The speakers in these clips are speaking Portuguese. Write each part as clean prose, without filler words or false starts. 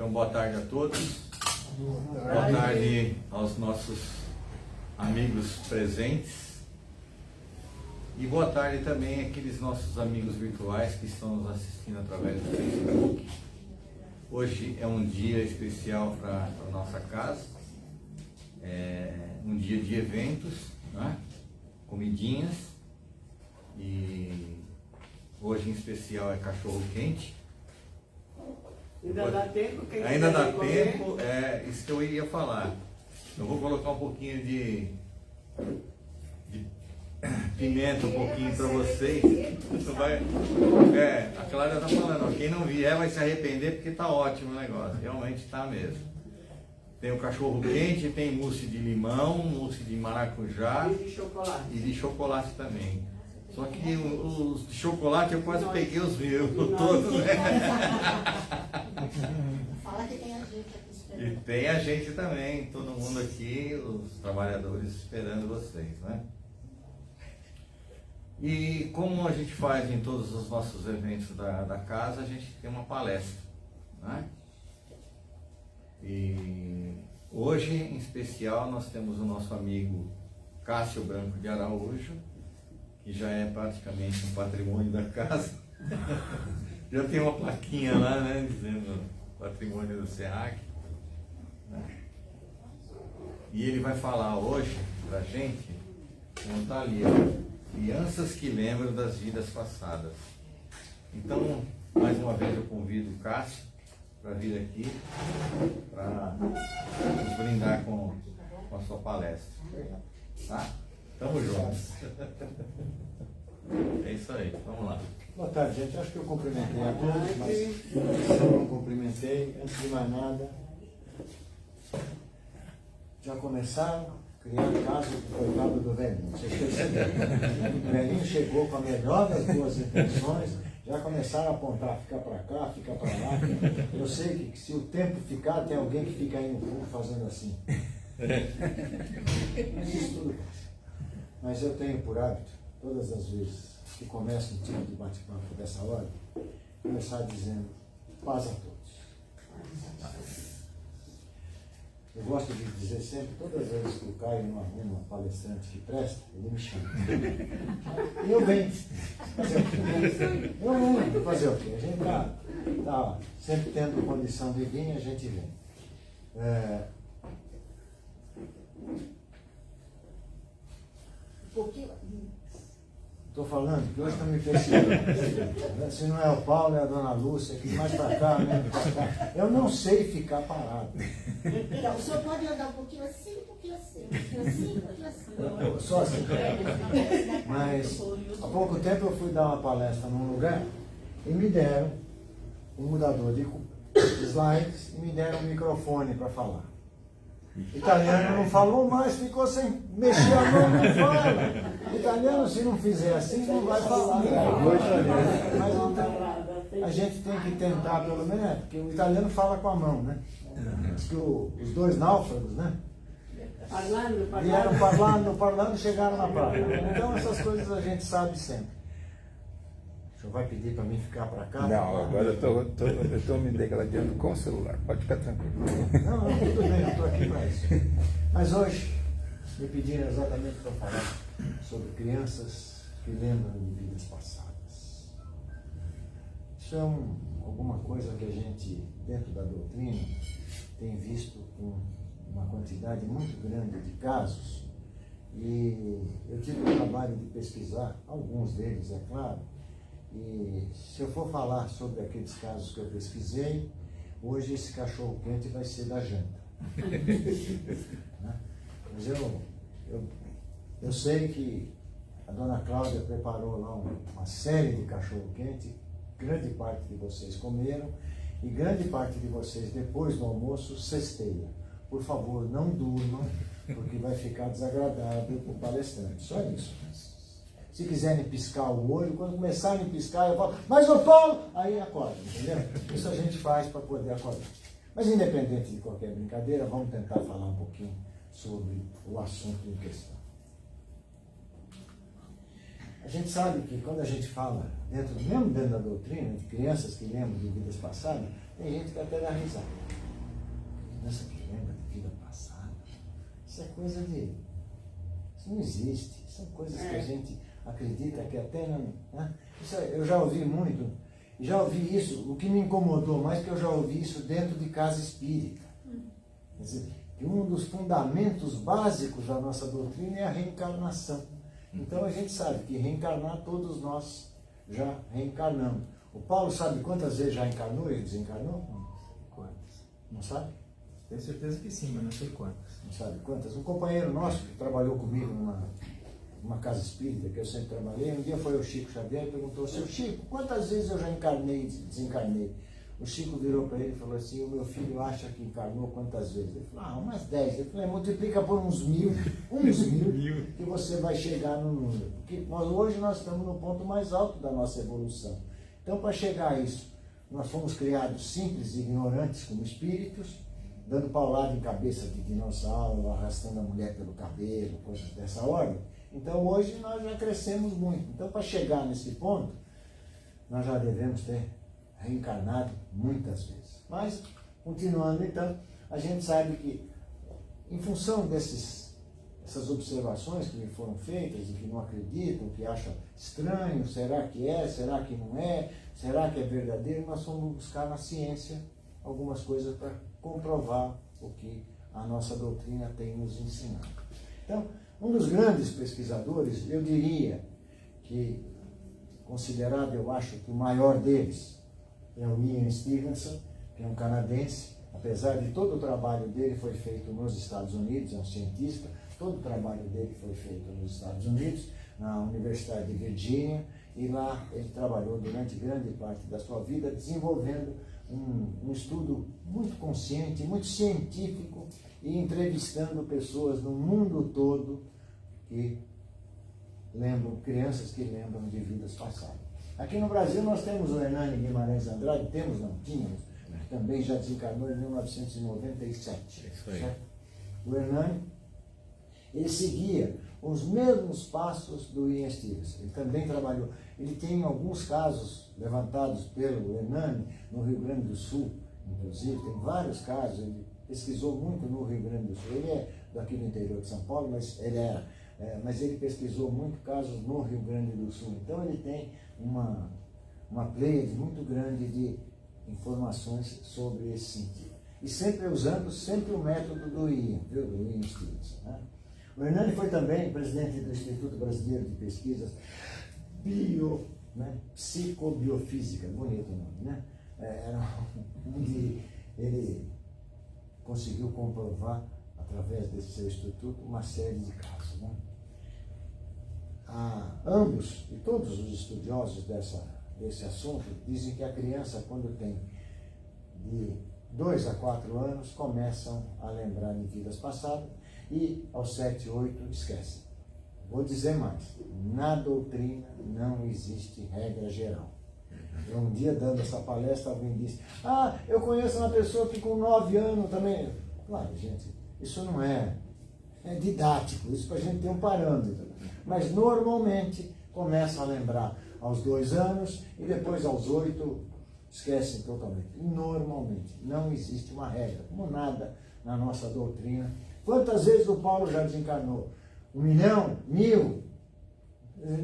Então, boa tarde a todos. Boa tarde aos nossos amigos presentes. E boa tarde também àqueles nossos amigos virtuais que estão nos assistindo através do Facebook. Hoje é um dia especial para a nossa casa. É um dia de eventos, né? Comidinhas. E hoje em especial é cachorro quente. Ainda dá tempo? Ainda dá tempo, é isso que eu ia falar. Eu vou colocar um pouquinho de pimenta, um pouquinho para vocês. A Cláudia tá falando, ó, quem não vier vai se arrepender porque tá ótimo o negócio. Realmente tá mesmo. Tem o cachorro quente, tem mousse de limão, mousse de maracujá E de chocolate. e de chocolate também. Só que os de chocolate eu quase peguei os meus todos, né? Fala que tem a gente aqui esperando. E tem a gente também, todo mundo aqui, os trabalhadores esperando vocês, né? E como a gente faz em todos os nossos eventos da casa, a gente tem uma palestra, né? E hoje, em especial, nós temos o nosso amigo Cássio Branco de Araújo, que já é praticamente um patrimônio da casa. Já tem uma plaquinha lá, né, dizendo patrimônio do SEAC. Né? E ele vai falar hoje pra gente, como tá ali, ó, crianças que lembram das vidas passadas. Então, mais uma vez eu convido o Cássio para vir aqui para nos brindar com a sua palestra. Tá? Tamo juntos. É isso aí, vamos lá. Boa tarde, gente. Acho que eu cumprimentei a todos, mas se eu não cumprimentei, antes de mais nada, já começaram a criar caso do coitado do velhinho. Vocês perceberam? O velhinho chegou com a melhor das boas intenções, já começaram a apontar, fica para cá, fica para lá. Eu sei que se o tempo ficar, tem alguém que fica aí no fundo fazendo assim. Mas isso tudo passa. Mas eu tenho por hábito, todas as vezes que começa um tipo de bate-papo dessa hora, começar dizendo paz a todos. Eu gosto de dizer sempre, todas as vezes que o Caio não arruma um palestrante que presta, ele me chama. E eu venho. Fazer o quê? Eu venho. Fazer o quê? A gente tá sempre tendo condição de vir e a gente vem. Estou falando que hoje estão me perseguindo. Se não é o Paulo, é a dona Lúcia, que mais para cá, menos para cá. Eu não sei ficar parado. Então, o senhor pode andar um pouquinho assim, um pouquinho assim, um pouquinho assim, um pouquinho assim. Só assim. Mas há pouco tempo eu fui dar uma palestra num lugar e me deram um mudador de slides e me deram um microfone para falar. O italiano não falou mais, ficou sem mexer a mão, não fala. O italiano, se não fizer assim, não vai falar. Mas então, a gente tem que tentar, pelo menos, porque o italiano fala com a mão, né? Diz que os dois náufragos, né? Vieram parlando, chegaram na praia. Então, essas coisas a gente sabe sempre. O senhor vai pedir para mim ficar para cá? Não, agora eu estou me degradando com o celular. Pode ficar tranquilo. Não, tudo bem, eu estou aqui para isso. Mas hoje me pediram exatamente para falar sobre crianças que lembram de vidas passadas. Isso é alguma coisa que a gente, dentro da doutrina, tem visto com uma quantidade muito grande de casos. E eu tive o trabalho de pesquisar, alguns deles, é claro. E se eu for falar sobre aqueles casos que eu pesquisei, hoje esse cachorro quente vai ser da janta. Né? Mas eu sei que a dona Cláudia preparou lá uma série de cachorro quente, grande parte de vocês comeram e grande parte de vocês depois do almoço cesteia. Por favor, não durmam, porque vai ficar desagradável para o palestrante. Só isso. Se quiserem piscar o olho, quando começarem a piscar, eu falo, mas ô Paulo, aí acorda, entendeu? Isso a gente faz para poder acordar. Mas independente de qualquer brincadeira, vamos tentar falar um pouquinho sobre o assunto em questão. A gente sabe que quando a gente fala, mesmo dentro da doutrina, de crianças que lembram de vidas passadas, tem gente que até dá risada. Criança que lembra de vida passada, isso é coisa de... Isso não existe. São coisas que a gente acredita que até não... Né? Isso eu já ouvi muito, já ouvi isso, o que me incomodou mais é que eu já ouvi isso dentro de casa espírita. Quer dizer, que um dos fundamentos básicos da nossa doutrina é a reencarnação. Então a gente sabe que reencarnar todos nós já reencarnamos. O Paulo sabe quantas vezes já reencarnou e desencarnou? Quantas? Não sabe? Tenho certeza que sim, mas não sei quantas. Não sabe quantas? Um companheiro nosso que trabalhou comigo numa casa espírita, que eu sempre trabalhei, um dia foi o Chico Xavier e perguntou: seu Chico, quantas vezes eu já encarnei e desencarnei? O Chico virou para ele e falou assim: o meu filho acha que encarnou quantas vezes? Ele falou: umas 10. Ele falou: multiplica por uns 1000, que você vai chegar no número. Porque hoje nós estamos no ponto mais alto da nossa evolução. Então, para chegar a isso, nós fomos criados simples e ignorantes como espíritos, dando paulada em cabeça de dinossauro, arrastando a mulher pelo cabelo, coisas dessa ordem. Então, hoje nós já crescemos muito. Então, para chegar nesse ponto, nós já devemos ter reencarnado muitas vezes. Mas, continuando então, a gente sabe que, em função dessas observações que me foram feitas e que não acreditam, que acham estranho, será que é, será que não é, será que é verdadeiro, nós fomos buscar na ciência algumas coisas para comprovar o que a nossa doutrina tem nos ensinado. Então, um dos grandes pesquisadores, eu diria que, considerado, eu acho que o maior deles, é o Ian Stevenson, que é um canadense. Apesar de todo o trabalho dele foi feito nos Estados Unidos, é um cientista, todo o trabalho dele foi feito nos Estados Unidos, na Universidade de Virgínia, e lá ele trabalhou durante grande parte da sua vida desenvolvendo um estudo muito consciente, muito científico, e entrevistando pessoas no mundo todo que lembram, crianças que lembram de vidas passadas. Aqui no Brasil nós temos o Hernani Guimarães Andrade, tínhamos, que também já desencarnou em 1997. Isso aí. Certo? O Hernani, ele seguia os mesmos passos do Ian Stevenson. Ele também trabalhou. Ele tem alguns casos levantados pelo Hernani no Rio Grande do Sul, inclusive, tem vários casos. Ele pesquisou muito no Rio Grande do Sul. Ele é daqui do interior de São Paulo, mas ele pesquisou muito casos no Rio Grande do Sul. Então ele tem uma pleiade muito grande de informações sobre esse sentido. E sempre usando o método do Ian, do Ian Stevenson. Né? O Hernani foi também presidente do Instituto Brasileiro de Pesquisas Psicobiofísica, bonito o nome, né? Onde ele conseguiu comprovar, através desse seu instituto, uma série de casos. Né? Ambos, e todos os estudiosos desse assunto, dizem que a criança, quando tem de 2 a 4 anos, começam a lembrar de vidas passadas, e aos 7, 8 esquecem. Vou dizer mais, na doutrina não existe regra geral. Eu um dia dando essa palestra, alguém disse: eu conheço uma pessoa que com 9 anos também... Claro, gente, isso não é didático, isso para a gente ter um parâmetro. Mas normalmente começa a lembrar aos 2 anos e depois aos 8 esquecem totalmente. Normalmente, não existe uma regra, como nada na nossa doutrina. Quantas vezes o Paulo já desencarnou? 1 milhão? 1000?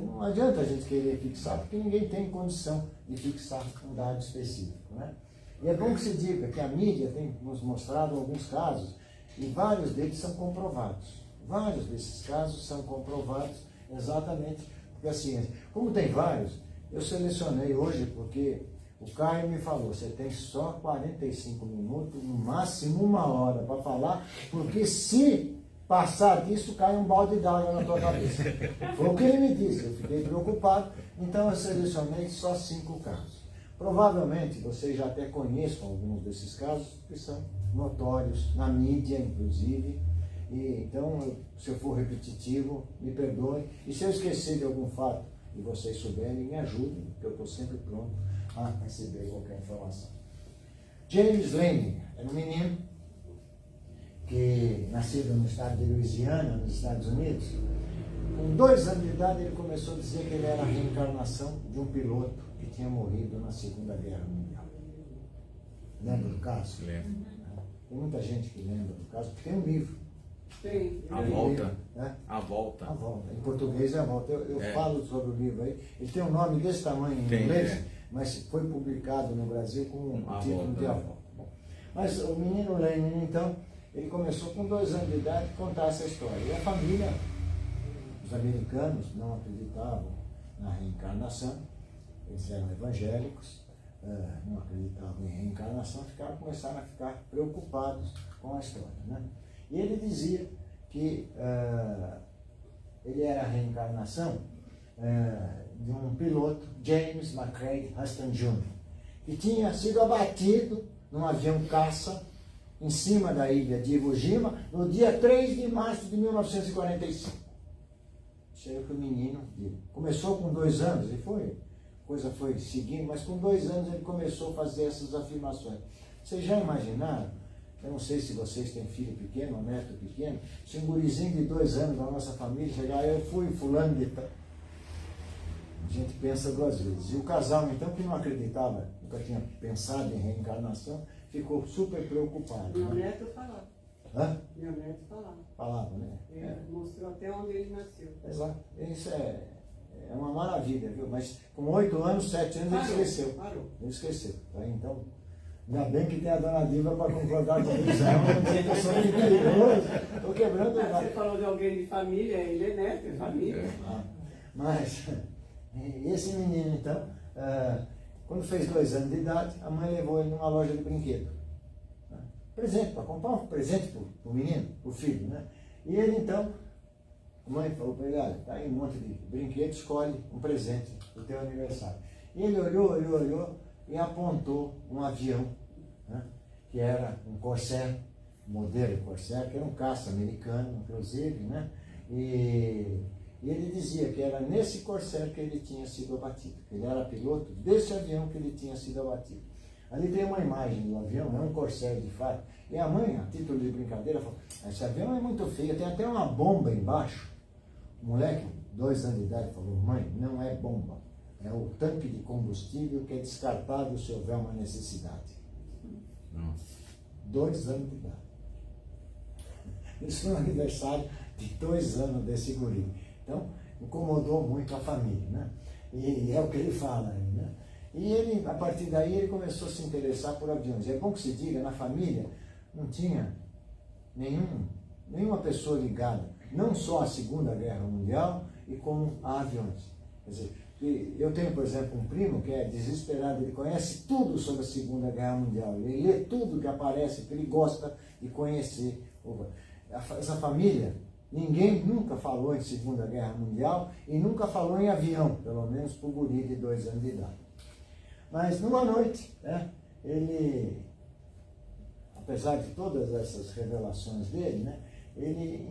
Não adianta a gente querer fixar, porque ninguém tem condição de fixar um dado específico. Né? E é bom que se diga que a mídia tem nos mostrado alguns casos, e vários deles são comprovados. Vários desses casos são comprovados exatamente porque a ciência... Como tem vários, eu selecionei hoje porque o Caio me falou: você tem só 45 minutos, no máximo 1 hora para falar, porque se passar disso, cai um balde d'água na tua cabeça. Foi o que ele me disse, eu fiquei preocupado, então eu selecionei só 5 casos. Provavelmente vocês já até conheçam alguns desses casos, que são notórios na mídia, inclusive. E, então, se eu for repetitivo, me perdoem. E se eu esquecer de algum fato e vocês souberem, me ajudem, porque eu estou sempre pronto a receber qualquer informação. James Lane era um menino que, nascido no estado de Louisiana, nos Estados Unidos, Com 2 anos de idade, ele começou a dizer que ele era a reencarnação de um piloto que tinha morrido na Segunda Guerra Mundial. Lembra do caso? Lembro. Tem muita gente que lembra do caso, porque tem um livro. Tem. A volta. Né? A volta. A volta. Em português é a volta. Eu É. falo sobre o livro aí. Ele tem um nome desse tamanho em Tem, inglês, é. mas foi publicado no Brasil com o A título Volta. de A Volta. Bom, mas o menino Lenin, então, ele começou com 2 anos de idade a contar essa história. E a família, os americanos, não acreditavam na reencarnação, eles eram evangélicos, não acreditavam em reencarnação, começaram a ficar preocupados com a história. Né? E ele dizia que ele era a reencarnação de um piloto, James McCrae Huston Jr., que tinha sido abatido num avião caça em cima da ilha de Iwo Jima no dia 3 de março de 1945. Isso aí é o que o menino viu. Começou com 2 anos, e a coisa foi seguindo, mas com 2 anos ele começou a fazer essas afirmações. Vocês já imaginaram? Eu não sei se vocês têm filho pequeno ou neto pequeno, se um gurizinho de 2 anos da nossa família chegar, eu fui fulano de tal. A gente pensa 2 vezes. E o casal, então, que não acreditava, nunca tinha pensado em reencarnação, ficou super preocupado. Meu Né? neto falava. Hã? Meu neto falava. Falava, né? Ele mostrou até onde ele nasceu. Exato. Isso é uma maravilha, viu? Mas com 8 anos, 7 anos, ele esqueceu. Parou. Ele esqueceu. Tá? Então, ainda bem que tem a dona Diva para concordar com isso. É uma situação perigosa. Estou quebrando o Você falou de alguém de família, ele é neto, é família. Mas, esse menino, então, quando fez 2 anos de idade, a mãe levou ele numa loja de brinquedo. Né? Presente, para comprar um presente para o menino, para o filho. Né? E ele, então, a mãe falou para ele, olha, tá aí um monte de brinquedo, escolhe um presente do teu aniversário. E ele olhou e apontou um avião, né? Que era um Corsair, modelo Corsair, que era um caça americano, inclusive, né? E ele dizia que era nesse Corsair que ele tinha sido abatido, que ele era piloto desse avião que ele tinha sido abatido. Ali tem uma imagem do avião, é um Corsair de fato, e a mãe, a título de brincadeira, falou, esse avião é muito feio, tem até uma bomba embaixo. O moleque, 2 anos de idade, falou, mãe, não é bomba, é o tanque de combustível que é descartável se houver uma necessidade. Nossa. 2 anos de idade. Isso foi um aniversário de 2 anos desse guri. Então, incomodou muito a família, né? E é o que ele fala aí, né? E ele, a partir daí, ele começou a se interessar por aviões. É bom que se diga, na família não tinha nenhuma pessoa ligada, não só à Segunda Guerra Mundial, e como a aviões. Quer dizer, eu tenho, por exemplo, um primo que é desesperado, ele conhece tudo sobre a Segunda Guerra Mundial, ele lê tudo que aparece, que ele gosta de conhecer. Essa família, ninguém nunca falou em Segunda Guerra Mundial e nunca falou em avião, pelo menos para o guri de 2 anos de idade. Mas numa noite, né, ele, apesar de todas essas revelações dele, né, ele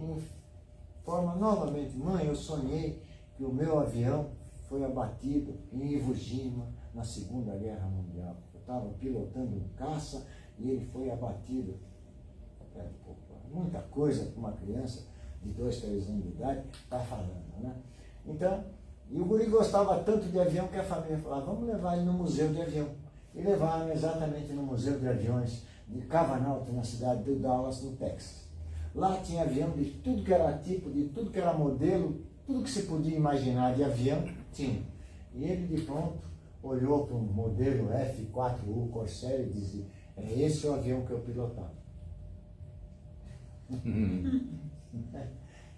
informa novamente, mãe, eu sonhei que o meu avião foi abatido em Iwo Jima na Segunda Guerra Mundial. Eu estava pilotando um caça e ele foi abatido. Muita coisa para uma criança de 2, 3 anos de idade está falando, né? Então, e o guri gostava tanto de avião que a família falava, vamos levar ele no museu de avião. E levaram exatamente no museu de aviões de Cavanaugh, na cidade de Dallas, no Texas. Lá tinha avião de tudo que era tipo, de tudo que era modelo, tudo que se podia imaginar de avião, tinha. E ele, de pronto, olhou para um modelo F4U Corsair e dizia, é esse o avião que eu pilotava.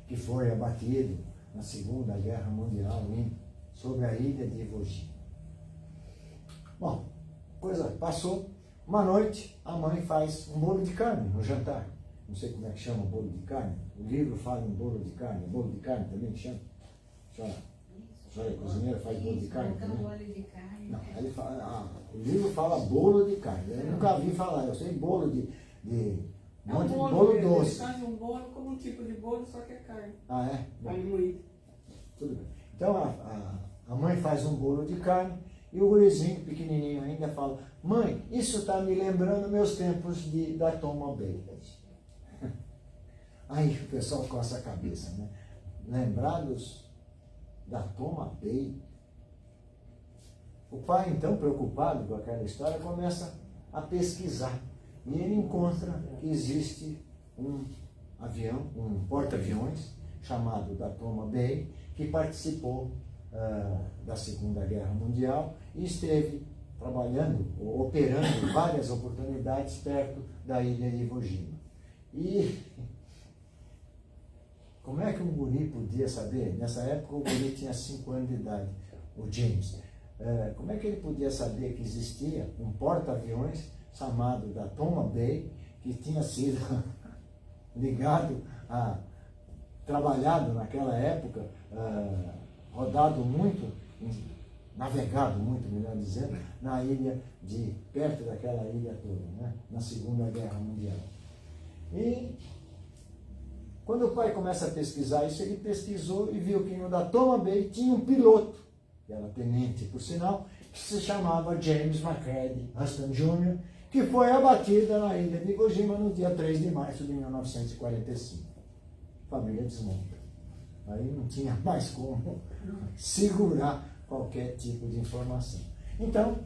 Que foi abatido na Segunda Guerra Mundial sobre a ilha de Iwo Jima. Bom, coisa passou. Uma noite, a mãe faz um bolo de carne no jantar. Não sei como é que chama o bolo de carne. O livro fala em bolo de carne. Bolo de carne também chama? A senhora cozinheira faz bolo de carne também? Bolo de carne. Não, ele fala, o livro fala bolo de carne. Eu nunca vi falar. Eu sei bolo de É um bolo, bolo eles doce. fazem um bolo como um tipo de bolo, só que é carne. Ah, é? Bom. Carne moída. Tudo bem. Então a mãe faz um bolo de carne e o gurizinho pequenininho ainda fala, mãe, isso está me lembrando meus tempos da Tom Bay. Aí o pessoal coça a cabeça, né? lembrados da Toma Bay. O pai, então, preocupado com aquela história, começa a pesquisar. E ele encontra que existe um avião, um porta-aviões, chamado da Toma Bay, que participou da Segunda Guerra Mundial e esteve trabalhando, operando várias oportunidades perto da ilha de Iwo Jima. E como é que um guri podia saber? Nessa época o guri tinha 5 anos de idade, o James. Como é que ele podia saber que existia um porta-aviões chamado da Toma Bay, que tinha sido ligado trabalhado naquela época, rodado muito, navegado muito, melhor dizendo, na ilha perto daquela ilha toda, né? Na Segunda Guerra Mundial. E quando o pai começa a pesquisar isso, ele pesquisou e viu que no da Toma Bay tinha um piloto, que era tenente, por sinal, que se chamava James McCready Huston Jr., que foi abatida na ilha de Iwo Jima no dia 3 de março de 1945. Família desmonta. Aí não tinha mais como segurar qualquer tipo de informação. Então,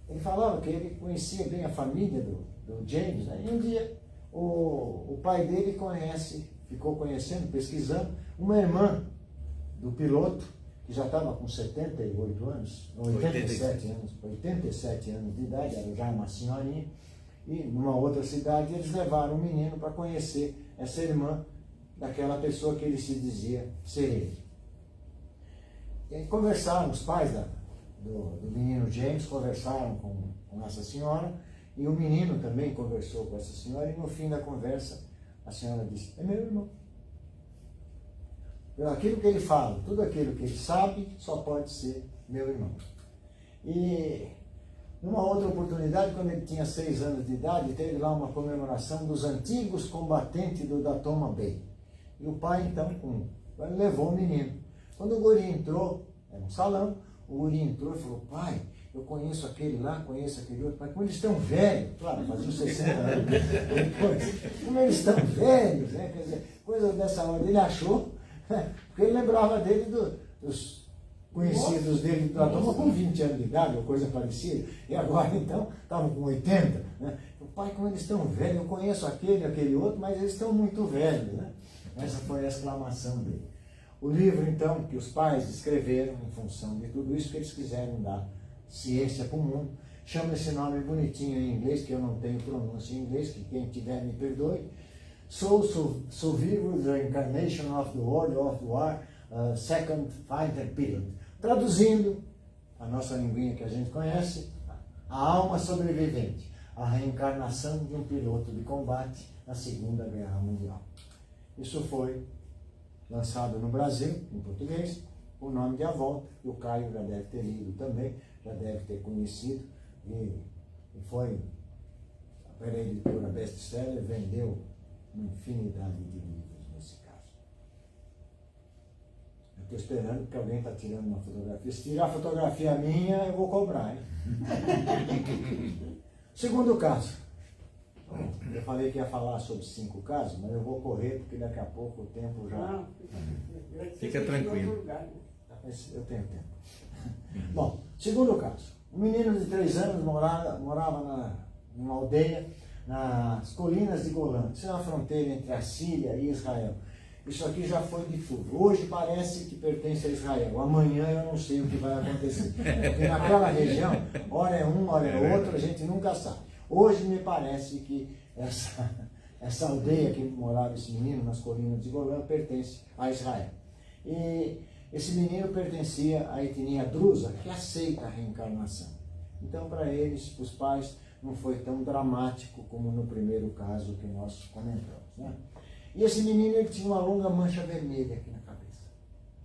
ele falava que ele conhecia bem a família do James, né? E um dia o pai dele ficou conhecendo, pesquisando, uma irmã do piloto, que já estava com 78 anos, 87 anos de idade, era já uma senhorinha, e numa outra cidade eles levaram o menino para conhecer essa irmã daquela pessoa que ele se dizia ser ele. E conversaram, os pais do menino James conversaram com essa senhora, e o menino também conversou com essa senhora, e no fim da conversa a senhora disse: é meu irmão. Pelo aquilo que ele fala, tudo aquilo que ele sabe, só pode ser meu irmão. E numa outra oportunidade, quando ele tinha 6 anos de idade, teve lá uma comemoração dos antigos combatentes da Toma Bay. E o pai, então, levou o menino. Quando o guri entrou, era um salão, o guri entrou e falou: pai, eu conheço aquele lá, conheço aquele outro, mas como eles estão velhos, claro, faziam 60 anos depois, como eles estão velhos, né? Quer dizer, coisa dessa hora, ele achou, porque ele lembrava dele dos conhecidos dele da Toma com 20 anos de idade, ou coisa parecida, e agora então estavam com 80, né? O pai, como eles estão velhos, eu conheço aquele outro, mas eles estão muito velhos, né? Essa foi a exclamação dele. O livro, então, que os pais escreveram em função de tudo isso, que eles quiseram dar ciência para o mundo, chama esse nome bonitinho em inglês, que eu não tenho pronúncia em inglês, que quem tiver me perdoe. Survival, the Incarnation of the World of War, Second Fighter Period. Traduzindo, a nossa linguinha que a gente conhece, a alma sobrevivente, a reencarnação de um piloto de combate na Segunda Guerra Mundial. Isso foi lançado no Brasil, em português, o nome de A Volta, que o Caio já deve ter lido também, já deve ter conhecido, e foi pela editora best-seller, vendeu uma infinidade de livros nesse caso. Eu estou esperando que alguém está tirando uma fotografia. Se tirar a fotografia minha, eu vou cobrar, hein? Segundo caso. Eu falei que ia falar sobre 5 casos, mas eu vou correr, porque daqui a pouco o tempo já... Fica tranquilo. Eu tenho tempo. Bom, segundo caso. Um menino de 3 anos morava numa aldeia nas colinas de Golã. Isso é uma fronteira entre a Síria e Israel. Isso aqui já foi de tudo. Hoje parece que pertence a Israel. Amanhã eu não sei o que vai acontecer. Porque naquela região, ora é um, ora é outro, a gente nunca sabe. Hoje me parece que essa aldeia que morava esse menino nas colinas de Golã pertence a Israel. E esse menino pertencia à etnia drusa, que aceita a reencarnação. Então, para eles, para os pais, não foi tão dramático como no primeiro caso que nós comentamos, né? E esse menino, ele tinha uma longa mancha vermelha aqui na cabeça,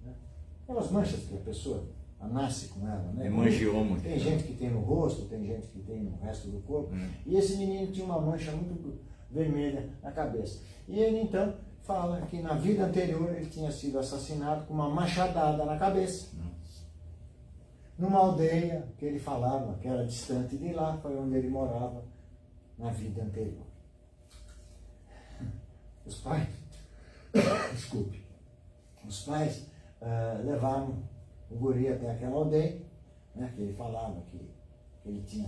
né? Aquelas manchas que a pessoa nasce com ela, né? É mangioma. Tem gente que tem no rosto, tem gente que tem no resto do corpo. E esse menino tinha uma mancha muito vermelha na cabeça. E ele, então, fala que na vida anterior ele tinha sido assassinado com uma machadada na cabeça. Numa aldeia que ele falava que era distante de lá, foi onde ele morava na vida anterior. Os pais desculpe, os pais levaram o guri até aquela aldeia, né, que ele falava que ele tinha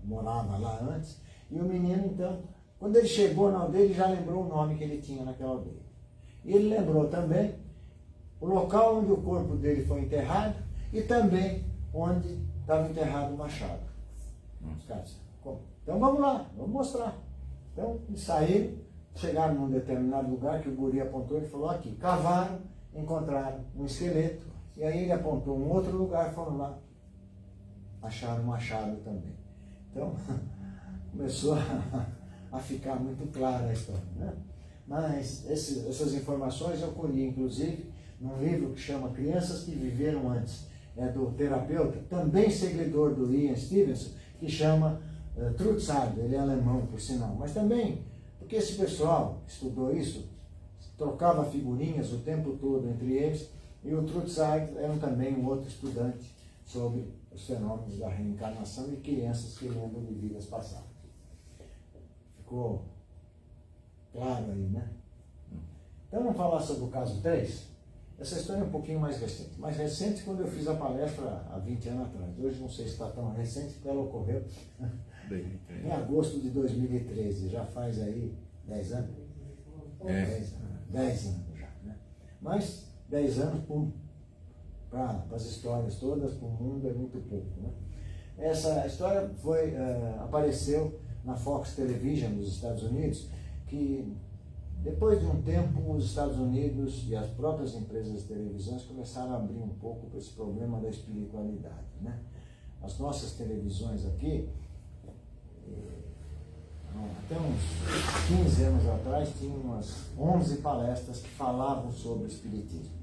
morava lá antes, e o menino então, quando ele chegou na aldeia, ele já lembrou o nome que ele tinha naquela aldeia. E ele lembrou também o local onde o corpo dele foi enterrado e também onde estava enterrado o machado. Os caras disseram, então vamos lá, vamos mostrar. Então eles saíram, chegaram num determinado lugar que o guri apontou, ele falou, aqui, cavaram, encontraram um esqueleto, e aí ele apontou um outro lugar, foram lá, acharam o machado também. Então, começou a ficar muito clara a história, né? Mas essas informações eu colhi, inclusive, num livro que chama Crianças que Viveram Antes, do terapeuta, também seguidor do Ian Stevenson, que chama Trutzard, ele é alemão, por sinal, mas também, porque esse pessoal estudou isso, trocava figurinhas o tempo todo entre eles, e o Trutzard era também um outro estudante sobre os fenômenos da reencarnação e crianças que lembram de vidas passadas. Ficou claro aí, né? Então vamos falar sobre o caso 3. Essa história é um pouquinho mais recente. Mais recente quando eu fiz a palestra há 20 anos atrás. Hoje não sei se está tão recente, porque ela ocorreu em agosto de 2013. Já faz aí 10 anos? 10 anos já, né? Mas 10 anos para as histórias todas, para o mundo é muito pouco, né? Essa história apareceu na Fox Television dos Estados Unidos, que depois de um tempo os Estados Unidos e as próprias empresas de televisões começaram a abrir um pouco para esse problema da espiritualidade, né? As nossas televisões aqui, até uns 15 anos atrás, tinham umas 11 palestras que falavam sobre o espiritismo.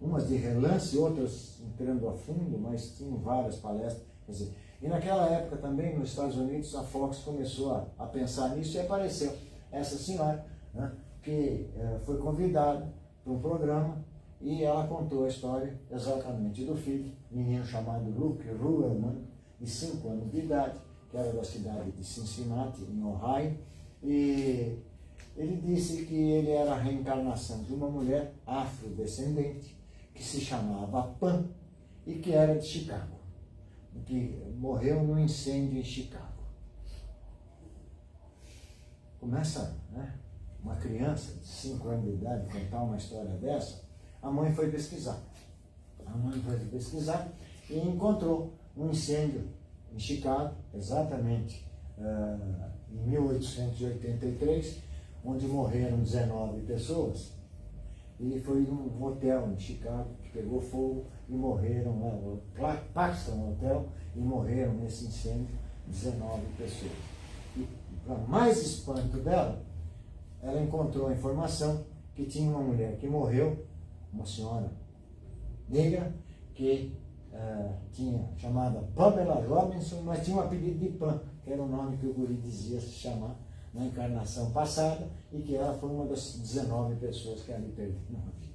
Umas de relance, outras entrando a fundo, mas tinham várias palestras. Quer dizer, e naquela época também, nos Estados Unidos, a Fox começou a pensar nisso e apareceu essa senhora, né, que foi convidada para um programa e ela contou a história exatamente do filho, menino chamado Luke Ruhlman, de 5 anos de idade, que era da cidade de Cincinnati, em Ohio, e ele disse que ele era a reencarnação de uma mulher afrodescendente que se chamava Pan e que era de Chicago, que morreu num incêndio em Chicago. Começa, né, uma criança de 5 anos de idade contar uma história dessa, a mãe foi pesquisar. A mãe foi pesquisar e encontrou um incêndio em Chicago, exatamente em 1883, onde morreram 19 pessoas. E foi num hotel em Chicago que pegou fogo e morreram, o Paxton Hotel, e morreram nesse incêndio 19 pessoas. E para mais espanto dela, ela encontrou a informação que tinha uma mulher que morreu, uma senhora negra, que tinha chamada Pamela Robinson, mas tinha um apelido de Pam, que era o nome que o guri dizia se chamar na encarnação passada, e que ela foi uma das 19 pessoas que ali perderam a vida.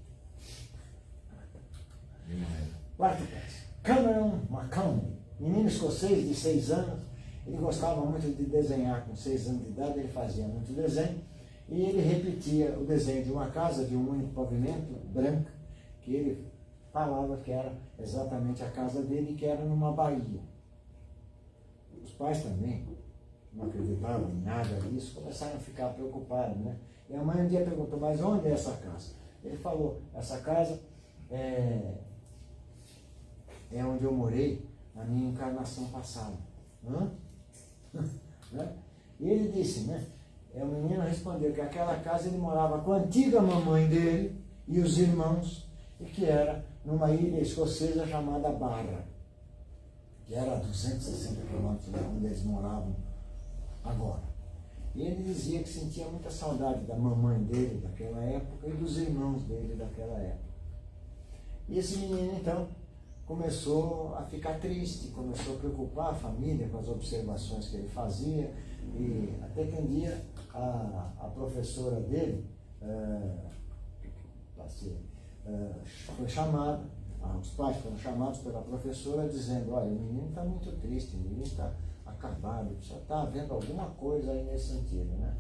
Quarto caso. Cameron McConnell, menino escocês de 6 anos, ele gostava muito de desenhar. Com 6 anos de idade ele fazia muito desenho, e ele repetia o desenho de uma casa de um único pavimento, branca, que ele falava que era exatamente a casa dele, que era numa baía. Os pais também não acreditavam em nada disso, começaram a ficar preocupados, né? E a mãe um dia perguntou, mas onde é essa casa? Ele falou, essa casa é onde eu morei na minha encarnação passada. Né? E ele disse, né? O menino respondeu que aquela casa ele morava com a antiga mamãe dele e os irmãos, e que era numa ilha escocesa chamada Barra, que era a 260 quilômetros de onde eles moravam agora. E ele dizia que sentia muita saudade da mamãe dele daquela época e dos irmãos dele daquela época. E esse menino, então, começou a ficar triste, começou a preocupar a família com as observações que ele fazia, e até que um dia a professora dele foi chamada, os pais foram chamados pela professora dizendo, olha, o menino está muito triste, o menino está acabado, só está havendo alguma coisa aí nesse sentido, né?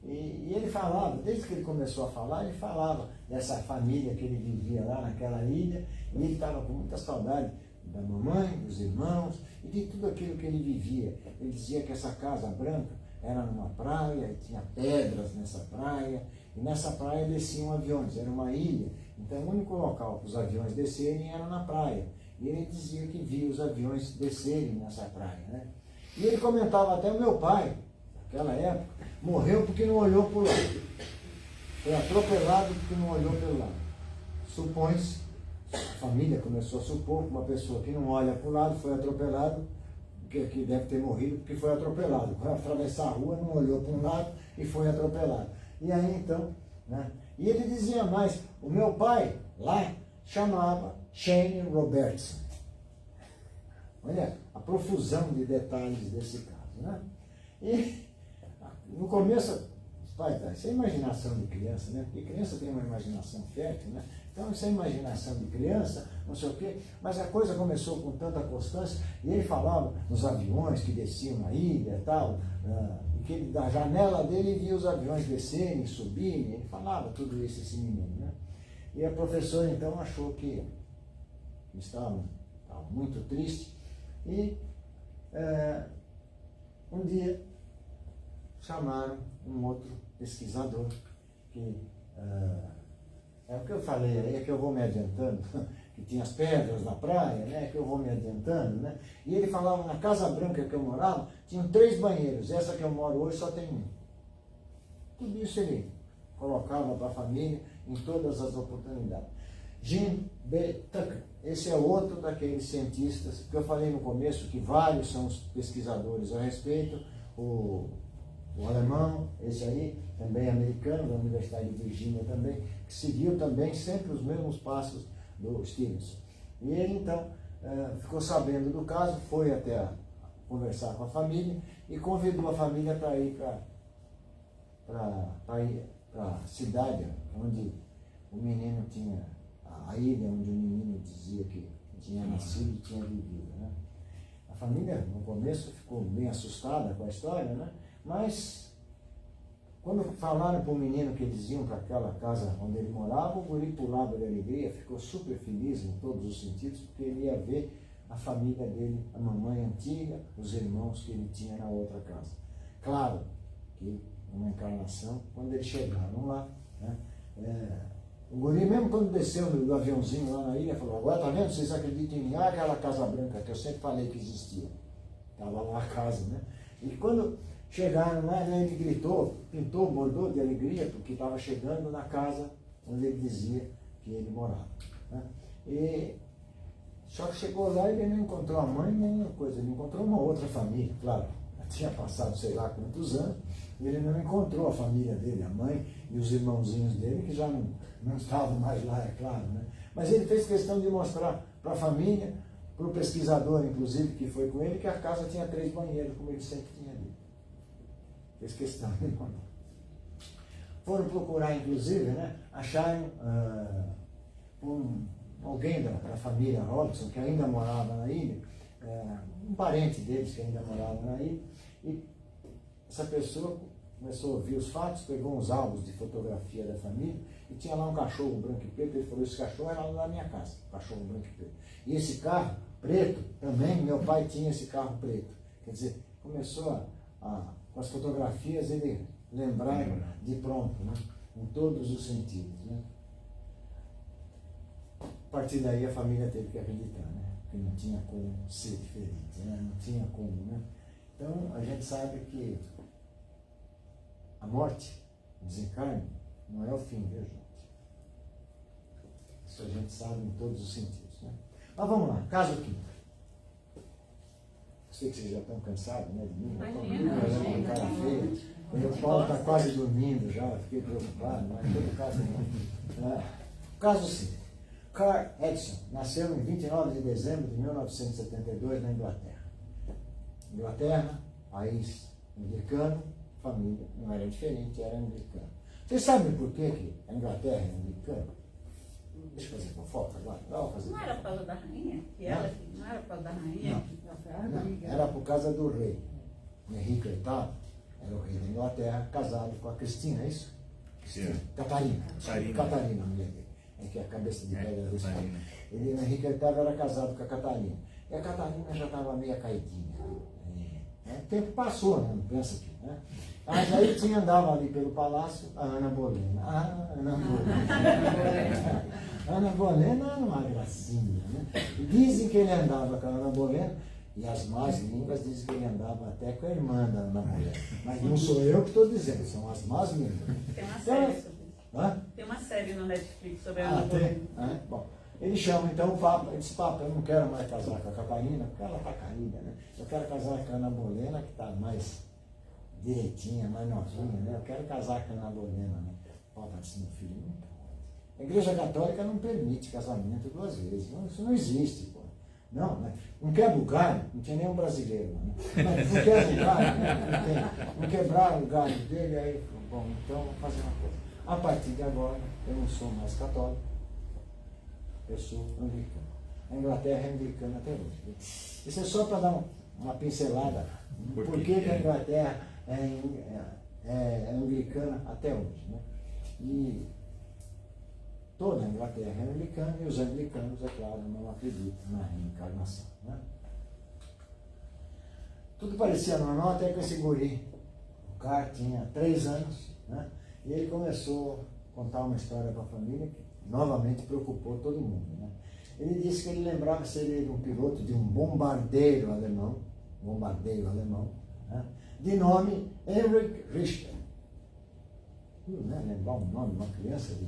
E ele falava, desde que ele começou a falar, ele falava dessa família que ele vivia lá naquela ilha, e ele estava com muita saudade da mamãe, dos irmãos, e de tudo aquilo que ele vivia. Ele dizia que essa Casa Branca era numa praia, e tinha pedras nessa praia, e nessa praia desciam aviões, era uma ilha, então o único local para os aviões descerem era na praia. E ele dizia que via os aviões descerem nessa praia, né? E ele comentava até o meu pai, naquela época, morreu porque não olhou para o lado. Foi atropelado porque não olhou pelo lado. Supõe-se, a família começou a supor que uma pessoa que não olha para o lado foi atropelado, que deve ter morrido porque foi atropelado. Foi atravessar a rua, não olhou para um lado e foi atropelado. E aí então, né? E ele dizia mais, o meu pai lá chamava Shane Robertson. Olha a profusão de detalhes desse caso, né? E no começo, pai, isso é imaginação de criança, né? Porque criança tem uma imaginação fértil, né? Então isso é imaginação de criança, não sei o quê, mas a coisa começou com tanta constância, e ele falava nos aviões que desciam na ilha e tal, e que ele, da janela dele via os aviões descerem, subirem, ele falava tudo isso, esse menino, né? E a professora então achou que estava muito triste, e um dia chamaram um outro pesquisador, que é o que eu falei aí, é que eu vou me adiantando, que tinha as pedras na praia, né, que eu vou me adiantando, né, e ele falava, na Casa Branca que eu morava, tinham 3 banheiros, essa que eu moro hoje só tem um. Tudo isso ele colocava para a família em todas as oportunidades. Jim B. Tucker, esse é outro daqueles cientistas que eu falei no começo, que vários são os pesquisadores a respeito, o alemão, esse aí, também americano, da Universidade de Virgínia também, que seguiu também sempre os mesmos passos do Stevenson. E ele então ficou sabendo do caso, foi até conversar com a família e convidou a família para ir para a cidade onde o menino tinha, a ilha onde o menino dizia que tinha nascido e tinha vivido, né? A família, no começo, ficou bem assustada com a história, né? Mas, quando falaram para o menino que eles iam para aquela casa onde ele morava, o guri pulava de alegria, ficou super feliz em todos os sentidos, porque ele ia ver a família dele, a mamãe antiga, os irmãos que ele tinha na outra casa. Claro que uma encarnação, quando eles chegaram lá, né, o guri, mesmo quando desceu do aviãozinho lá na ilha, falou, agora tá vendo, vocês acreditam em mim? Ah, aquela Casa Branca que eu sempre falei que existia. Estava lá a casa, né? E quando chegaram lá, né, ele gritou, pintou, bordou de alegria, porque estava chegando na casa onde ele dizia que ele morava, né? E só que chegou lá e ele não encontrou a mãe nem coisa, ele encontrou uma outra família, claro, tinha passado sei lá quantos anos, e ele não encontrou a família dele, a mãe e os irmãozinhos dele, que já não estavam mais lá, é claro, né? Mas ele fez questão de mostrar para a família, para o pesquisador, inclusive, que foi com ele, que a casa tinha 3 banheiros, como ele sempre tinha dito. Fez questão de contar. Foram procurar, inclusive, né, acharam alguém da família Robson, que ainda morava na ilha, um parente deles que ainda morava na ilha, e essa pessoa começou a ouvir os fatos, pegou uns álbuns de fotografia da família, e tinha lá um cachorro branco e preto, ele falou, esse cachorro era lá na minha casa, cachorro branco e preto. E esse carro preto, também, meu pai tinha esse carro preto. Quer dizer, começou com as fotografias, ele lembrar de pronto, né? Em todos os sentidos, né? A partir daí a família teve que acreditar, né? Que não tinha como ser diferente, né? Não tinha como, né? Então a gente sabe que a morte, o desencarne, não é o fim, viu, gente? Isso a gente sabe em todos os sentidos, né? Mas vamos lá, caso quinto. Sei que vocês já estão cansados, né, de mim, olhando com cara feia. O Paulo está quase dormindo já, fiquei preocupado, mas em todo caso não. Caso 5. Carl Edison nasceu em 29 de dezembro de 1972 na Inglaterra. Inglaterra, país anglicano, família não era diferente, era anglicana. Vocês sabem por que a Inglaterra é anglicana? Deixa eu fazer fofoca agora. Não era por causa da rainha? Que ela, não era por causa da rainha? Não, era por causa do rei Henrique VIII, era o rei da Inglaterra, casado com a Cristina, é isso? Sim. Catarina. Catarina. A mulher dele. É que é a cabeça de pedra desse pai. Catarina. Ele, Henrique VIII, era casado com a Catarina. E a Catarina já estava meio caidinha. O tempo passou, né? Não pensa que, né? Mas aí andava ali pelo palácio a Ana Bolena. Ah, Ana Bolena. Ana Bolena era uma gracinha, né? E dizem que ele andava com a Ana Bolena, e as más línguas dizem que ele andava até com a irmã da Ana Bolena. Mas não sou eu que estou dizendo, são as más línguas. Tem uma série sobre isso. Hã? Tem uma série no Netflix sobre a Ah, Ana tem? Bolena. Ah, bom, ele chama então o Papa, ele disse, Papa, eu não quero mais casar com a Catarina, porque ela está caída, né? Eu quero casar com a Ana Bolena, que está mais direitinha, mais novinha, né? Eu quero casar com a Ana Bolena, né? O Papa disse, meu filho, não pode. A Igreja Católica não permite casamento duas vezes, não, isso não existe, pô. Não, né? Não quebra o galho, não tinha nenhum brasileiro, né? Mas não quebra o galho, né? Não quebraram o galho dele, aí, bom, então vamos fazer uma coisa. A partir de agora, eu não sou mais católico, eu sou anglicano. A Inglaterra é anglicana até hoje. Isso é só para dar uma pincelada. Por que a Inglaterra é anglicana até hoje, né? E toda a Inglaterra é anglicana e os anglicanos, é claro, não acreditam na reencarnação, né? Tudo parecia normal até que esse guri, o cara tinha 3 anos, né? E ele começou a contar uma história para a família que novamente preocupou todo mundo, né? Ele disse que ele lembrava ser ele um piloto de um bombardeiro alemão, né? De nome Heinrich Richter. Né? Lembrar o nome de uma criança de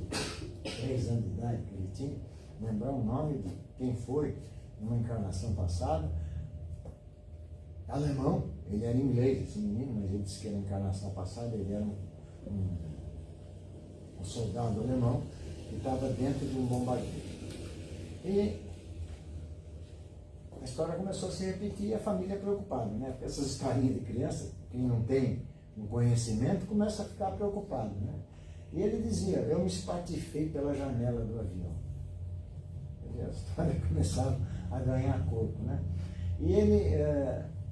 3 anos de idade que ele tinha, lembrar o nome de quem foi numa encarnação passada. Alemão, ele era inglês, esse menino, mas ele disse que na encarnação passada ele era um soldado alemão que estava dentro de um bombardeiro. E a história começou a se repetir e a família preocupada, né? Porque essas historinhas de criança, quem não tem um conhecimento, começa a ficar preocupado, né? E ele dizia, eu me espatifei pela janela do avião. E a história começava a ganhar corpo, né? E ele,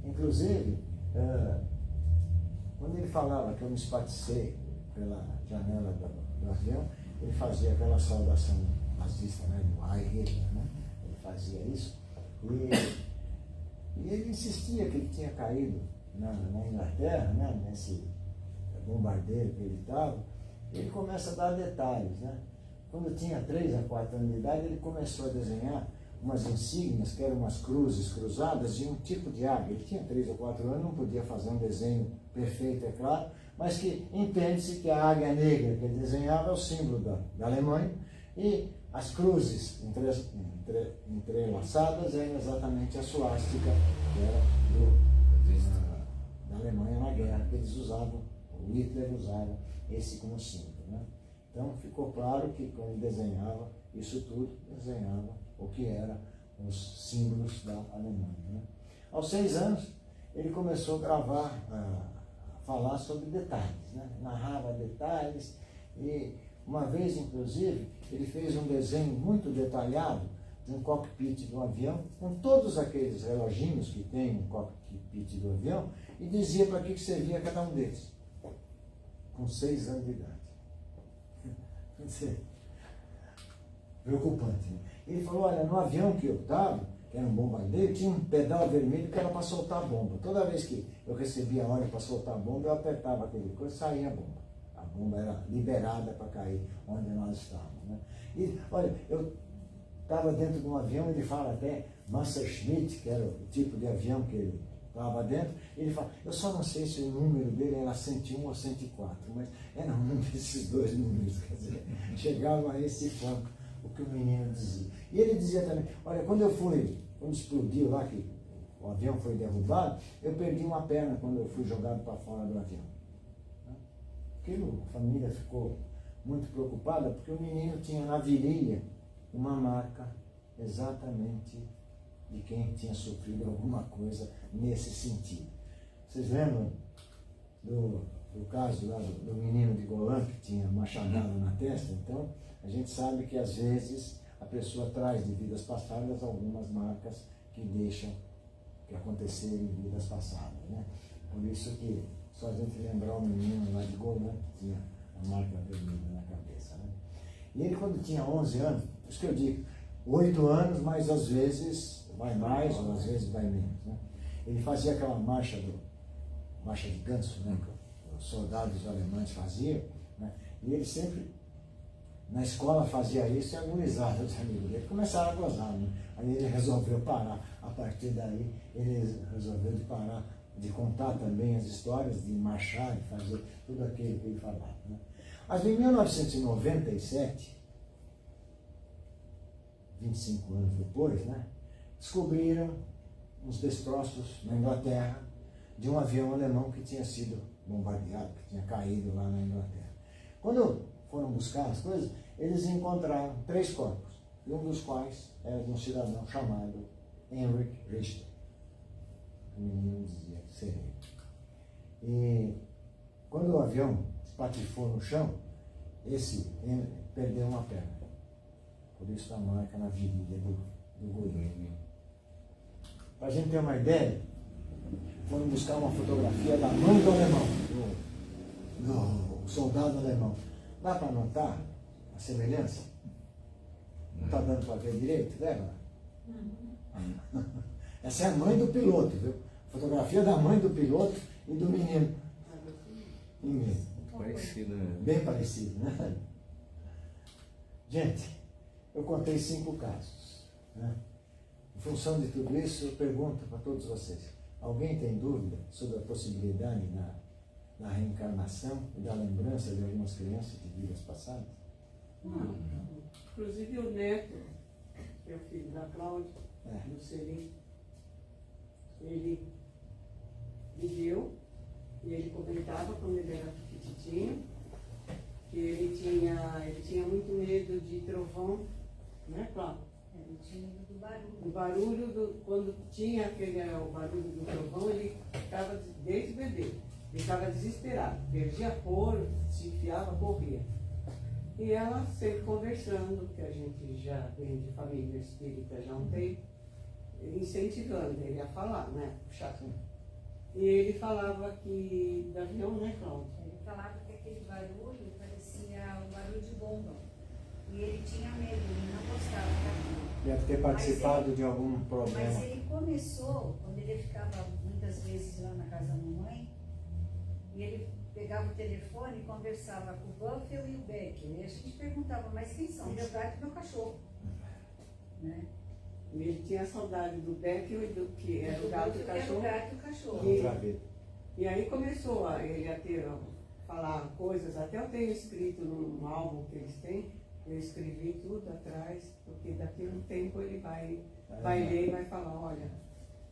inclusive, quando ele falava que eu me espatifei pela janela do avião, ele fazia aquela saudação nazista, né, do Heil Hitler, né? Ele fazia isso. E ele insistia que ele tinha caído na Inglaterra, né, nesse bombardeiro que ele estava. Ele começa a dar detalhes, né? Quando tinha 3 a 4 anos de idade, ele começou a desenhar umas insígnias, que eram umas cruzes cruzadas, e um tipo de águia. Ele tinha 3 ou 4 anos, não podia fazer um desenho perfeito, é claro, mas que entende-se que a águia negra que ele desenhava é o símbolo da Alemanha, e as cruzes entrelaçadas eram exatamente a suástica, que era da Alemanha na guerra, que eles usavam, o Hitler usava esse como símbolo, né? Então ficou claro que quando ele desenhava isso tudo, desenhava o que eram os símbolos da Alemanha, né? Aos 6 anos, ele começou a gravar, a falar sobre detalhes, né? Narrava detalhes, e uma vez, inclusive, ele fez um desenho muito detalhado de um cockpit do avião, com todos aqueles reloginhos que tem no cockpit do avião, e dizia para que servia cada um deles, com 6 anos de idade. Quer dizer, preocupante, né? Ele falou, olha, no avião que eu estava, que era um bombardeiro, tinha um pedal vermelho que era para soltar a bomba. Toda vez que eu recebia a ordem para soltar a bomba, eu apertava aquele coisa e saía a bomba. A bomba era liberada para cair onde nós estávamos, né? E, olha, eu estava dentro de um avião, ele fala até Messerschmitt, que era o tipo de avião que ele estava dentro, ele fala, eu só não sei se o número dele era 101 ou 104, mas era um desses 2 números, quer dizer, chegava a esse ponto, o que o menino dizia. E ele dizia também, olha, quando explodiu lá, que o avião foi derrubado, eu perdi uma perna quando eu fui jogado para fora do avião. Aquilo, a família ficou muito preocupada, porque o menino tinha na virilha uma marca exatamente de quem tinha sofrido alguma coisa nesse sentido. Vocês lembram do caso lá do menino de Golan, que tinha machadada na testa? Então, a gente sabe que às vezes a pessoa traz de vidas passadas algumas marcas que deixam que acontecer em vidas passadas, né? Por isso que Só a gente lembrar o menino lá de Golã, que tinha a marca vermelha na cabeça, né? E ele, quando tinha 11 anos, por isso que eu digo, 8 anos, mas às vezes vai mais ou às vezes vai menos, né? Ele fazia aquela marcha de ganso, né? Que os soldados alemães faziam, né? E ele sempre, na escola, fazia isso e agonizava os amigos dele. Começaram a gozar, né? Aí ele resolveu parar. A partir daí, ele resolveu de parar, de contar também as histórias, de marchar, de fazer tudo aquilo que ele falava, né? Mas em 1997, 25 anos depois, né, descobriram uns destroços na Inglaterra de um avião alemão que tinha sido bombardeado, que tinha caído lá na Inglaterra. Quando foram buscar as coisas, eles encontraram 3 corpos, e um dos quais era de um cidadão chamado Heinrich Richter. O menino dizia ser ele. E quando o avião espatifou no chão, esse perdeu uma perna. Por isso a marca na virilha do goleiro. Para a gente ter uma ideia, foram buscar uma fotografia da mão do alemão, do soldado alemão. Dá para notar a semelhança? Não está dando para ver direito, Débora? Essa é a mãe do piloto, viu? Fotografia da mãe do piloto e do menino. Parecido, né? Bem parecido, né? Gente, eu contei 5 casos, né? Em função de tudo isso, eu pergunto para todos vocês: alguém tem dúvida sobre a possibilidade da reencarnação e da lembrança de algumas crianças de vidas passadas? Não. Inclusive o neto, que é o filho da Cláudia, do Seri, ele viveu e ele comentava quando ele era pequititinho que ele tinha muito medo de trovão, né, Cláudia? Ele tinha medo do barulho. O barulho, quando tinha o barulho do trovão, ele ficava, desde bebê, ele estava desesperado, perdia a cor, se enfiava, corria. E ela sempre conversando, que a gente já vem de família espírita já há um tempo, incentivando ele a falar, né? Puxar. E ele falava que, do avião, né, Cláudia? Ele falava que aquele barulho parecia um barulho de bomba. E ele tinha medo, ele não gostava daquilo. Deve ter participado de algum Mas problema. ele começou, quando ele ficava muitas vezes lá na casa da mamãe, e ele pegava o telefone e conversava com o Buffalo e o Becker. E a gente perguntava, mas quem são? Meu gato e meu cachorro. Né? E ele tinha saudade do Beckel e do que era o gato e o Era o cachorro. gato e o cachorro. Outra vez. E aí começou ele a ter, falar coisas, até eu tenho escrito num álbum que eles têm, eu escrevi tudo atrás, porque daqui a um tempo ele vai ler e vai falar, olha.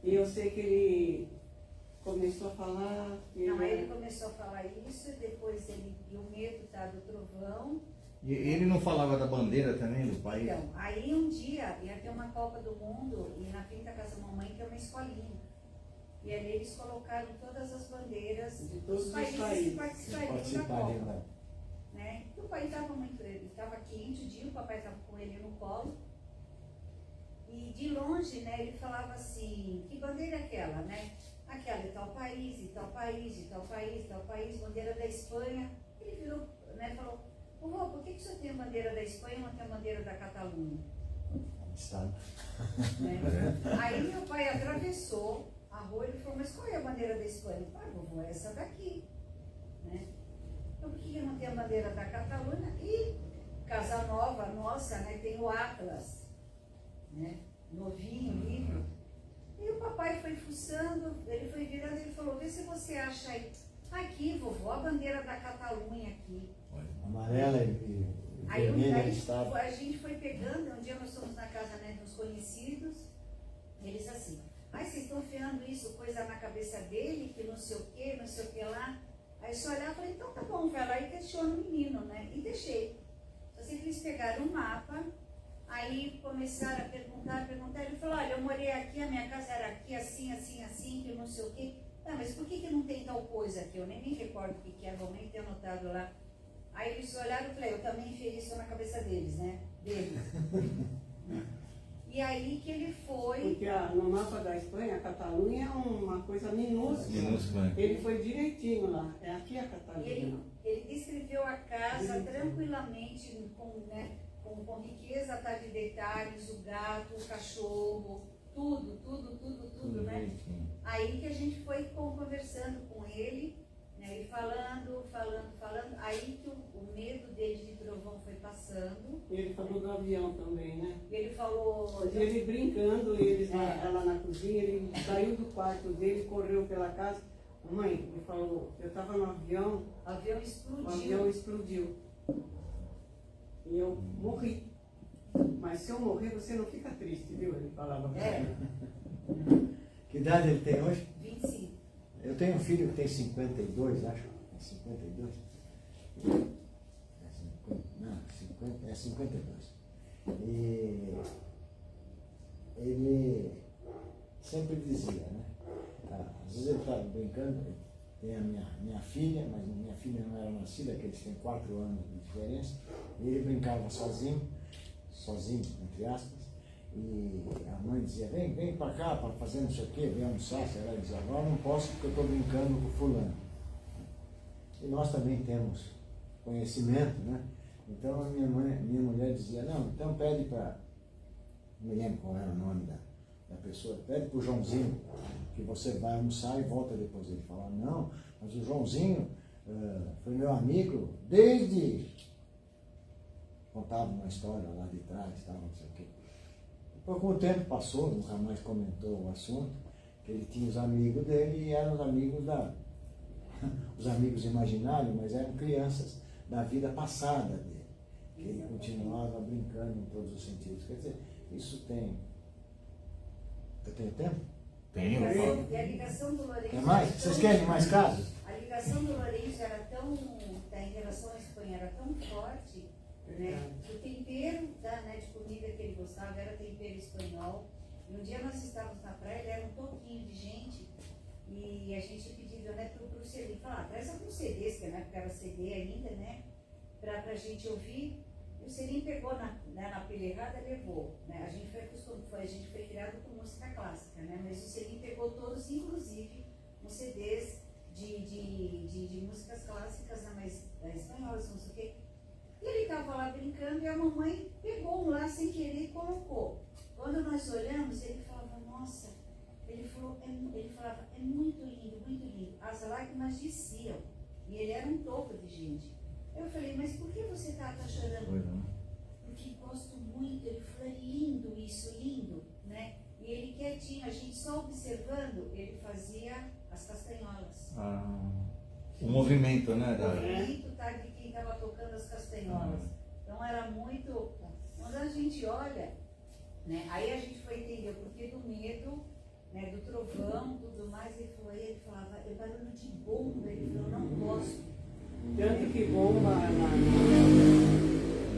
E eu sei que ele começou a falar. Não, aí ele começou a falar isso, depois ele viu o medo do trovão. E ele não falava da bandeira também do país? Então, aí um dia ia ter uma Copa do Mundo e na frente da casa da mamãe tem uma escolinha. E ali eles colocaram todas as bandeiras De todos dos os países que países. participariam da Copa. Né? Né? E o pai estava muito, ele estava quente o dia, o papai estava com ele no colo. E de longe, né, ele falava assim, que bandeira é aquela, né? Aquela de tal país, de tal país, de tal país, de tal país, bandeira da Espanha. Ele virou, né, falou, vovô, por que o senhor tem a bandeira da Espanha e não tem a bandeira da Catalunha? Estado. Né? Aí meu pai atravessou a rua e falou, mas qual é a bandeira da Espanha? Ah, vovô, é essa daqui. Né? Então por que não tem a bandeira da Catalunha? E Casa Nova, nossa, né, tem o Atlas, né, novinho, livro. E o papai foi fuçando, ele foi virando, ele falou, vê se você acha aí. Aqui, vovó, a bandeira da Catalunha aqui. Amarela e Aí, vermelha de estado. a gente foi pegando, um dia nós fomos na casa, né, dos conhecidos, eles assim, vocês estão enfiando isso, coisa na cabeça dele, que não sei o que lá. Aí se olhar, eu falei, então tá bom, vai lá e questiona o menino, né? E deixei. Só sei que eles pegaram um mapa, aí começaram a perguntar, ele falou, olha, eu morei aqui, a minha casa era aqui, assim, assim, assim, que não sei o quê. Ah, mas por que não tem tal coisa aqui? Eu nem me recordo o que era, vou nem ter anotado lá. Aí eles olharam e falei, eu também enfiei isso na cabeça deles, né? Deles. E aí que ele foi. Porque no mapa da Espanha, a Catalunha é uma coisa minúscula. Minúscula. Ele foi direitinho lá. É aqui a Catalunha. Ele descreveu a casa tranquilamente, com riqueza tá, de detalhes, o gato, o cachorro, tudo, né? direitinho. Aí que a gente foi conversando com ele, né? Ele falando, aí que o medo dele de trovão foi passando. E ele falou do avião também, né? E ele falou. E ele brincando, ela na cozinha, ele saiu do quarto dele, correu pela casa. Mãe, ele falou, eu estava no avião, O avião o explodiu. avião explodiu. E eu morri. Mas se eu morrer, você não fica triste, viu? Ele falava pra É. ela. Que idade ele tem hoje? 25. Eu tenho um filho que tem 52, acho. É 52? É 52. E ele sempre dizia, né? Às vezes ele estava brincando, tem a minha filha, mas minha filha não era nascida, que eles têm 4 anos de diferença, e ele brincava sozinho, entre aspas, e a mãe dizia, vem pra cá para fazer não sei o quê, vem almoçar, sei lá, ele dizia, agora não posso porque eu estou brincando com fulano. E nós também temos conhecimento, né? Então a minha mulher dizia, não, então pede para, não me lembro qual era o nome da pessoa, pede para o Joãozinho que você vai almoçar e volta depois. Ele fala, não, mas o Joãozinho foi meu amigo desde... Contava uma história lá de trás, tal, não sei o quê. Depois, com o tempo passou, nunca mais comentou o assunto, que ele tinha os amigos dele e eram os amigos os amigos imaginários, mas eram crianças da vida passada dele. Que ele continuava brincando em todos os sentidos. Quer dizer, isso tem... Eu tenho tempo? Tenho, E a ligação do Lourenço. Quer mais? Vocês querem mais casos? A ligação do Lourenço era tão. Em relação à Espanha, era tão forte, né? Que o tempero de comida que ele gostava era tempero espanhol. E um dia nós estávamos na praia, ele era um pouquinho de gente, e a gente pediu, né, pro CD, falar, traz alguns CDs, que na época era CD ainda, né? Pra gente ouvir. E o Selim pegou na pilha errada e levou. Né? A gente foi criado com música clássica, né? Mas o Selim pegou todos, inclusive, uns CDs de músicas clássicas, né? Mas espanholas, não sei o quê. E ele estava lá brincando e a mamãe pegou um lá sem querer e colocou. Quando nós olhamos, ele falava, nossa, ele falava, é muito lindo, muito lindo. As lágrimas desciam. E ele era um topo de gente. Eu falei, mas por que você tá chorando? Porque gosto muito. Ele falou, é lindo isso, lindo, né? E ele quietinho, a gente só observando, ele fazia as castanholas. O movimento, né? O movimento tá, de quem estava tocando as castanholas. Então era muito... Quando a gente olha, né? Aí a gente foi entender o porquê do medo, né? Do trovão, tudo mais. Ele falava, é barulho de bomba. Ele falou, não gosto. Tanto que bomba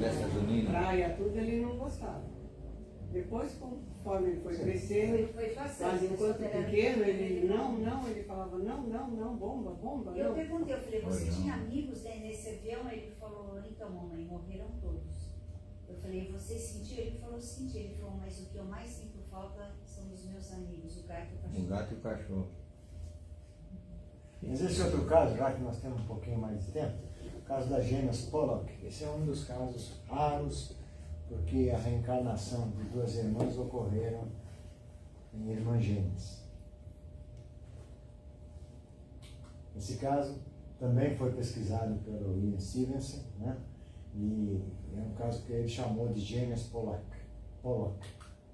Nessa na junina. praia, tudo, ele não gostava. Depois, conforme ele foi crescendo, Ele foi passando. mas enquanto pequeno, ele ele falava, não, bomba. Eu não. perguntei, eu falei, você Olha. tinha amigos, né, nesse avião? Ele falou, então, mamãe, morreram todos. Eu falei, você sentiu? Ele falou, senti. Ele falou, mas o que eu mais sinto falta são os meus amigos, o gato e o cachorro. O gato e o cachorro. Mas esse outro caso, já que nós temos um pouquinho mais de tempo, o caso das gêmeas Pollock, esse é um dos casos raros, porque a reencarnação de 2 irmãs ocorreram em irmãs gêmeas. Esse caso também foi pesquisado pelo Ian Stevenson, né? E é um caso que ele chamou de gêmeas Pollock.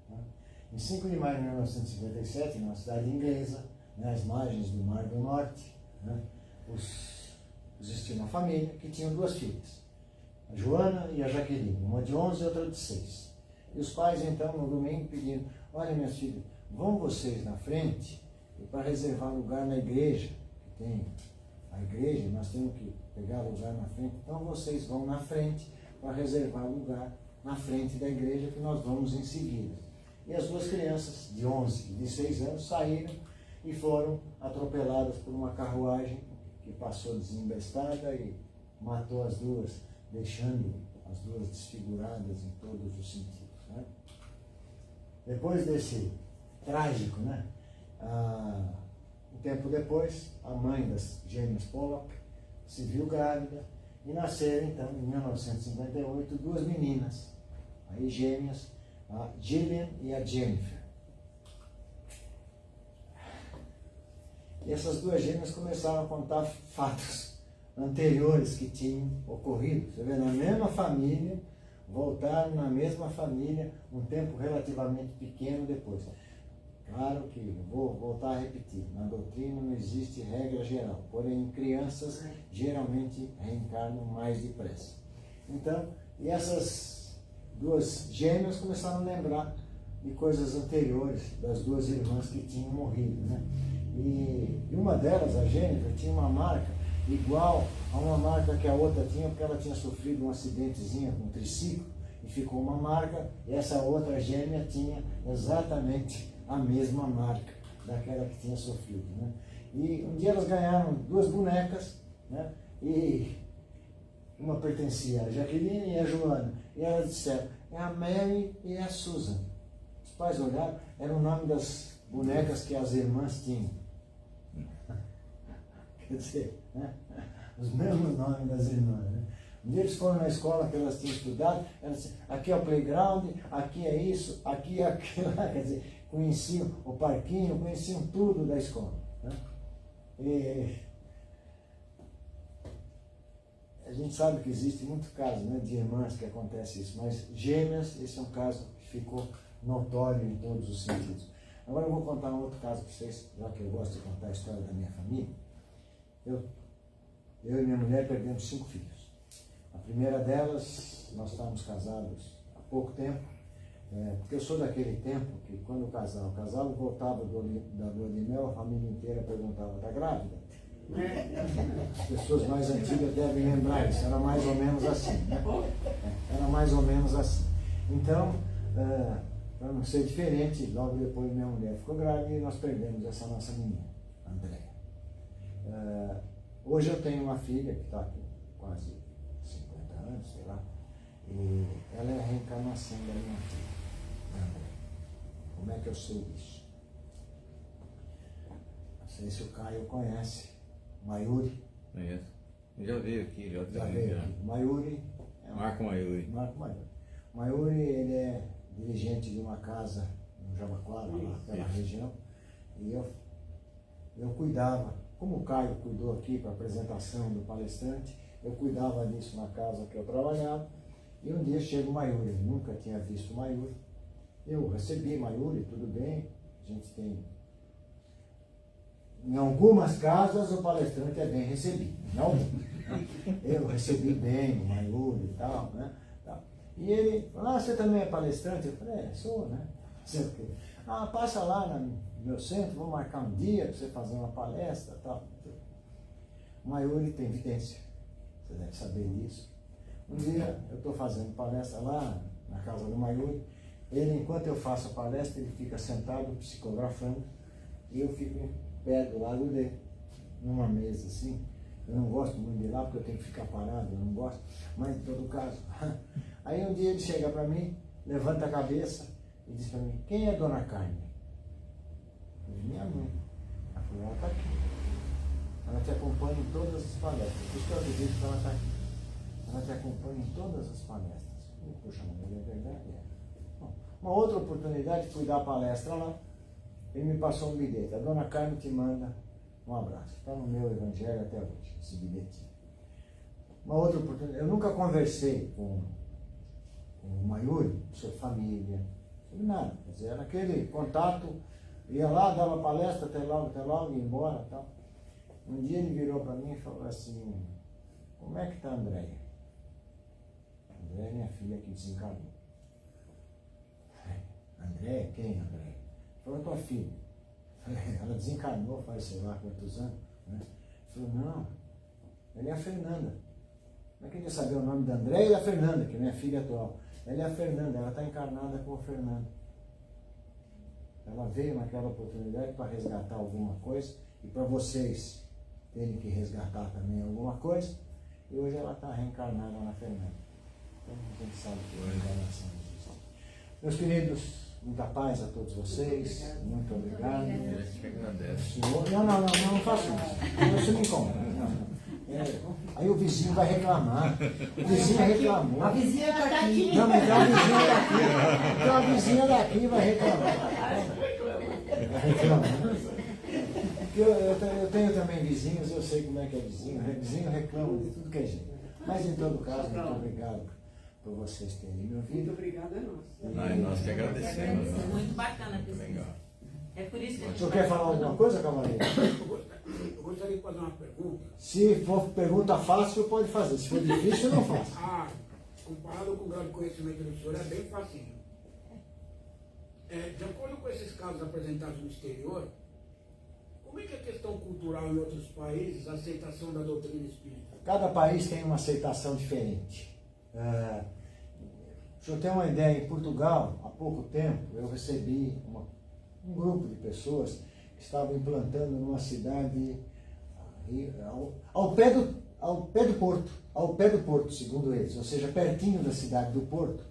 Né? Em 5 de maio de 1957, numa cidade inglesa, às margens do Mar do Norte, né? Existia uma família que tinha 2 filhas, a Joana e a Jaqueline, uma de 11 e outra de 6. E os pais, então, no domingo pediram, olha, minhas filhas, vão vocês na frente e para reservar lugar na igreja, que tem a igreja, nós temos que pegar lugar na frente, então vocês vão na frente para reservar lugar na frente da igreja que nós vamos em seguida. E as 2 crianças de 11 e de 6 anos saíram e foram atropeladas por uma carruagem que passou desembestada e matou as 2, deixando as 2 desfiguradas em todos os sentidos. Né? Depois desse trágico, né? Um tempo depois, a mãe das gêmeas Pollock se viu grávida e nasceram, então, em 1958, duas meninas, aí gêmeas, a Gillian e a Jennifer. E essas duas gêmeas começaram a contar fatos anteriores que tinham ocorrido. Você vê, na mesma família, voltaram na mesma família um tempo relativamente pequeno depois. Claro que vou voltar a repetir, na doutrina não existe regra geral, porém crianças geralmente reencarnam mais depressa. Então, e essas duas gêmeas começaram a lembrar de coisas anteriores das duas irmãs que tinham morrido, né? E uma delas, a Jennifer, tinha uma marca igual a uma marca que a outra tinha, porque ela tinha sofrido um acidentezinho com um triciclo e ficou uma marca, e essa outra gêmea tinha exatamente a mesma marca daquela que tinha sofrido, né? E um dia elas ganharam duas bonecas, né? E uma pertencia a Jaqueline e a Joana, e elas disseram, é a Mary e a Susan. Os pais olharam, era o nome das bonecas que as irmãs tinham. Quer dizer, né? Os mesmos nomes das irmãs, né? Um dia eles foram na escola que elas tinham estudado, elas disseram, aqui é o playground, aqui é isso, aqui é aquilo, quer dizer, conheciam o parquinho, conheciam tudo da escola, né? E a gente sabe que existe muito caso, né, de irmãs que acontece isso, mas gêmeas, esse é um caso que ficou notório em todos os sentidos. Agora eu vou contar um outro caso para vocês, já que eu gosto de contar a história da minha família. Eu e minha mulher perdemos 5 filhos. A primeira delas, nós estávamos casados há pouco tempo, porque eu sou daquele tempo que quando o casal voltava da lua de mel, a família inteira perguntava, está grávida? As pessoas mais antigas devem lembrar isso, era mais ou menos assim, né? Era mais ou menos assim. Então, para não ser diferente, logo depois minha mulher ficou grávida e nós perdemos essa nossa menina, Andréia. Hoje eu tenho uma filha que está com quase 50 anos, sei lá, e ela é a reencarnação da minha filha, Andréia. Como é que eu sei disso? Não sei se o Caio conhece. Mayuri. Conheço. Já veio aqui, já veio aqui. Mayuri. Marco Mayuri. Marco Mayuri. Mayuri, ele é dirigente de uma casa no Jabaquara, lá naquela região. E eu cuidava, como o Caio cuidou aqui para a apresentação do palestrante, eu cuidava disso na casa que eu trabalhava. E um dia chega o Mayuri, eu nunca tinha visto o Mayuri. Eu recebi Mayuri, tudo bem, a gente tem... Em algumas casas o palestrante é bem recebido, não? Eu recebi bem o Mayuri e tal, né? E ele falou, você também é palestrante? Eu falei, sou, né? Sei o quê. Passa lá no meu centro, vou marcar um dia para você fazer uma palestra e tal. O Mayuri tem vidência, você deve saber disso. Um dia eu estou fazendo palestra lá na casa do Mayuri, ele, enquanto eu faço a palestra, ele fica sentado psicografando e eu fico pé do lado dele, numa mesa assim. Eu não gosto muito de ir lá porque eu tenho que ficar parado, eu não gosto, mas em todo caso. Aí um dia ele chega para mim, levanta a cabeça e diz para mim, quem é Dona Carmen? Eu falei, minha mãe. Ela falou, ela está aqui. Ela te acompanha em todas as palestras. Por isso que eu acredito que ela está aqui. Ela te acompanha em todas as palestras. Eu, poxa, mas é verdade? Bom, uma outra oportunidade de fui dar a palestra lá. Ele me passou um bilhete. A Dona Carmen te manda um abraço. Está no meu evangelho até hoje, esse bilhetinho. Uma outra oportunidade. Eu nunca conversei com o Mayuri, sua família, sobre nada. Quer dizer, era aquele contato, ia lá, dava palestra, até logo, ia embora e tal. Um dia ele virou para mim e falou assim, como é que está a Andréia? Andréia é minha filha que desencarnou. Andréia? Quem, Andréia? Falou, tua filha. Ela desencarnou faz sei lá quantos anos, né? Falou, não, ela é a Fernanda. Como é que eu ia saber o nome da Andréia e da Fernanda, que é minha filha atual? Ela é a Fernanda, ela está encarnada com o Fernando. Ela veio naquela oportunidade para resgatar alguma coisa e para vocês terem que resgatar também alguma coisa, e hoje ela está reencarnada na Fernanda. Então a gente sabe que a reencarnação existe. Meus queridos, Muita paz a todos vocês. Muito obrigado. A gente que agradece. Senhor, não faço isso. Isso me incomoda. Não. Aí o vizinho vai reclamar. O vizinho reclamou. A vizinha está aqui. Não, mas a vizinha daqui. Então a vizinha daqui vai reclamar. Vai reclamar. Porque eu tenho também vizinhos, eu sei como é que é vizinho. Vizinho reclama de tudo que é jeito. Mas em todo caso, muito obrigado por vocês terem me Muito ouvido. obrigada a nós. Nós que agradecemos. É muito bacana a Muito pesquisa. legal. É por isso que a O gente senhor quer falar alguma coisa, cavaleiro? Eu gostaria de fazer uma pergunta. Se for pergunta fácil, pode fazer. Se for difícil, não faça. Comparado com o grau de conhecimento do senhor, é bem facinho. De acordo com esses casos apresentados no exterior, como é que é a questão cultural em outros países, a aceitação da doutrina espírita? Cada país tem uma aceitação diferente. Deixa eu ter uma ideia, em Portugal, há pouco tempo, eu recebi um grupo de pessoas que estavam implantando numa cidade ao pé do Porto, segundo eles, ou seja, pertinho da cidade do Porto,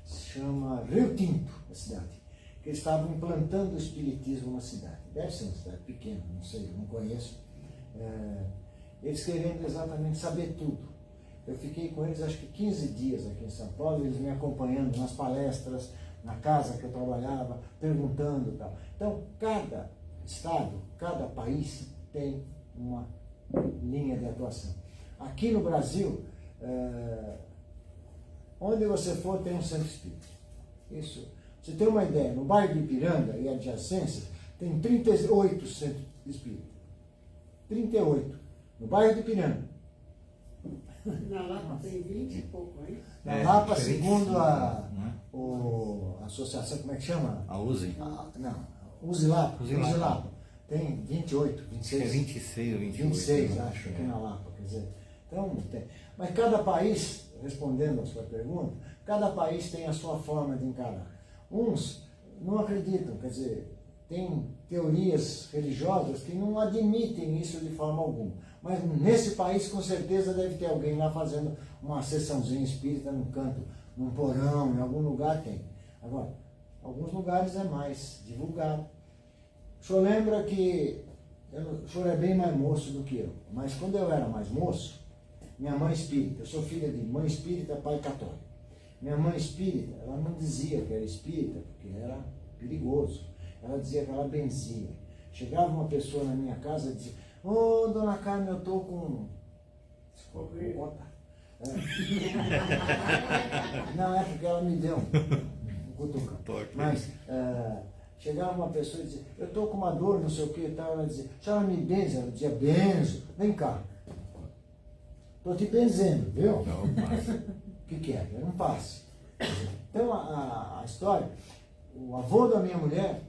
se chama Rio Tinto, a cidade, que eles estavam implantando o espiritismo na cidade. Deve ser uma cidade pequena, não sei, não conheço. Eles querendo exatamente saber tudo. Eu fiquei com eles acho que 15 dias aqui em São Paulo, eles me acompanhando nas palestras, na casa que eu trabalhava, perguntando e tal. Então, cada estado, cada país tem uma linha de atuação. Aqui no Brasil, onde você for tem um centro espírita. Isso. Você tem uma ideia, no bairro de Ipiranga e adjacências, tem 38 centros espíritas. 38. No bairro de Ipiranga. Na Lapa tem 20 e pouco, é isso? Na Lapa, diferente, segundo a né? associação, como é que chama? A USE. Usilapa. Usilapa. Usilapa. Tem 28, Acho que é 26. 26 ou 28. 26, né? acho, aqui na Lapa. Quer dizer, então, tem. Mas cada país, respondendo a sua pergunta, cada país tem a sua forma de encarar. Uns não acreditam, quer dizer, tem teorias religiosas que não admitem isso de forma alguma. Mas nesse país, com certeza, deve ter alguém lá fazendo uma sessãozinha espírita num canto, num porão, em algum lugar tem. Agora, alguns lugares é mais divulgado. O senhor lembra que o senhor é bem mais moço do que eu, mas quando eu era mais moço, minha mãe espírita, eu sou filha de mãe espírita, pai católico. Minha mãe espírita, ela não dizia que era espírita, porque era perigoso. Ela dizia que ela benzia. Chegava uma pessoa na minha casa e dizia: "Ô, dona Carmen, eu estou com..." Não, é porque ela me deu um cutucão. Mas chegava uma pessoa e dizia: "Eu estou com uma dor, não sei o que e tal." Ela dizia: "A senhora me benze?" Ela dizia: "Benzo. Vem cá. Estou te benzendo, viu?" Não, passa. O que é? Era um passe. Então a história, o avô da minha mulher,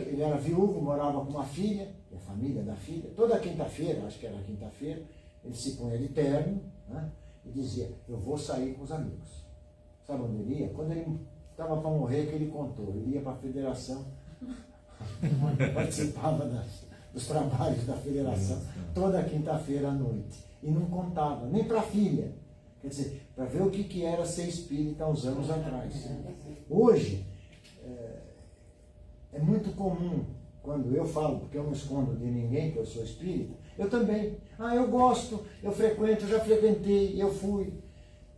ele era viúvo, morava com uma filha, e a família da filha, toda quinta-feira, acho que era quinta-feira, ele se punha de terno, né, e dizia: "Eu vou sair com os amigos." Sabe onde ele ia? Quando ele estava para morrer, que ele contou, ele ia para a federação, participava dos trabalhos da federação, toda quinta-feira à noite, e não contava, nem para a filha. Quer dizer, para ver o que era ser espírita há uns anos atrás. Hoje, é muito comum, quando eu falo, porque eu não escondo de ninguém que eu sou espírita, eu também. Eu gosto, eu frequento, eu já frequentei, eu fui.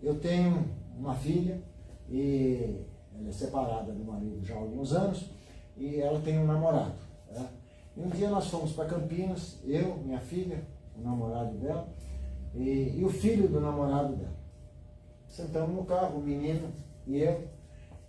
Eu tenho uma filha, e ela é separada do marido já há alguns anos, e ela tem um namorado. Né? E um dia nós fomos para Campinas, eu, minha filha, o namorado dela, e o filho do namorado dela. Sentamos no carro, o menino e eu,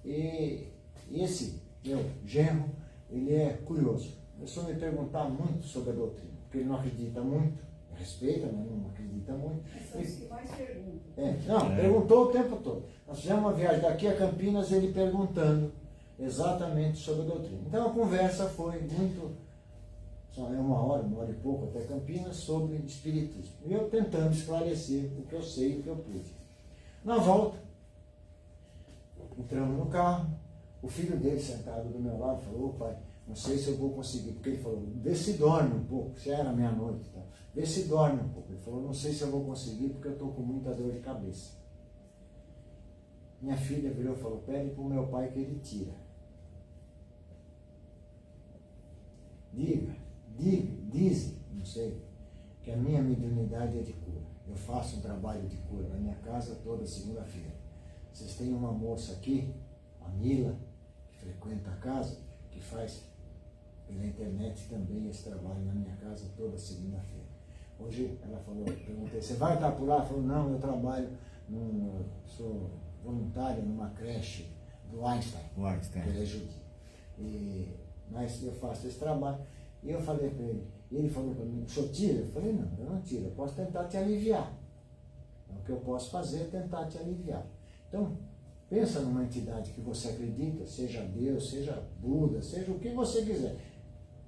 e esse meu genro, ele é curioso. Começou a me perguntar muito sobre a doutrina, porque ele não acredita muito, respeita, mas não acredita muito. São os que mais perguntam. Perguntou o tempo todo. Nós fizemos uma viagem daqui a Campinas, ele perguntando exatamente sobre a doutrina. Então a conversa foi muito... Só é uma hora e pouco até Campinas, sobre espiritismo. E eu tentando esclarecer o que eu sei e o que eu pude. Na volta, entramos no carro, o filho dele sentado do meu lado falou: "Ô pai, não sei se eu vou conseguir", porque ele falou: "Vê se dorme um pouco", se era meia-noite, tá? "Vê se dorme um pouco". Ele falou: "Não sei se eu vou conseguir porque eu estou com muita dor de cabeça". Minha filha virou e falou: "Pede para o meu pai que ele tira". dizem, não sei, que a minha mediunidade é de cura. Eu faço um trabalho de cura na minha casa toda segunda-feira. Vocês têm uma moça aqui, a Mila, que frequenta a casa, que faz pela internet também esse trabalho na minha casa toda segunda-feira. Hoje ela falou, eu perguntei, você vai estar por lá? Ela falou, não, eu trabalho, sou voluntária numa creche do Einstein, que ele é judia. Mas eu faço esse trabalho. E eu falei para ele, e ele falou para mim, o senhor tira? Eu falei, não, eu não tiro, eu posso tentar te aliviar. Então, o que eu posso fazer é tentar te aliviar. Então, pensa numa entidade que você acredita, seja Deus, seja Buda, seja o que você quiser.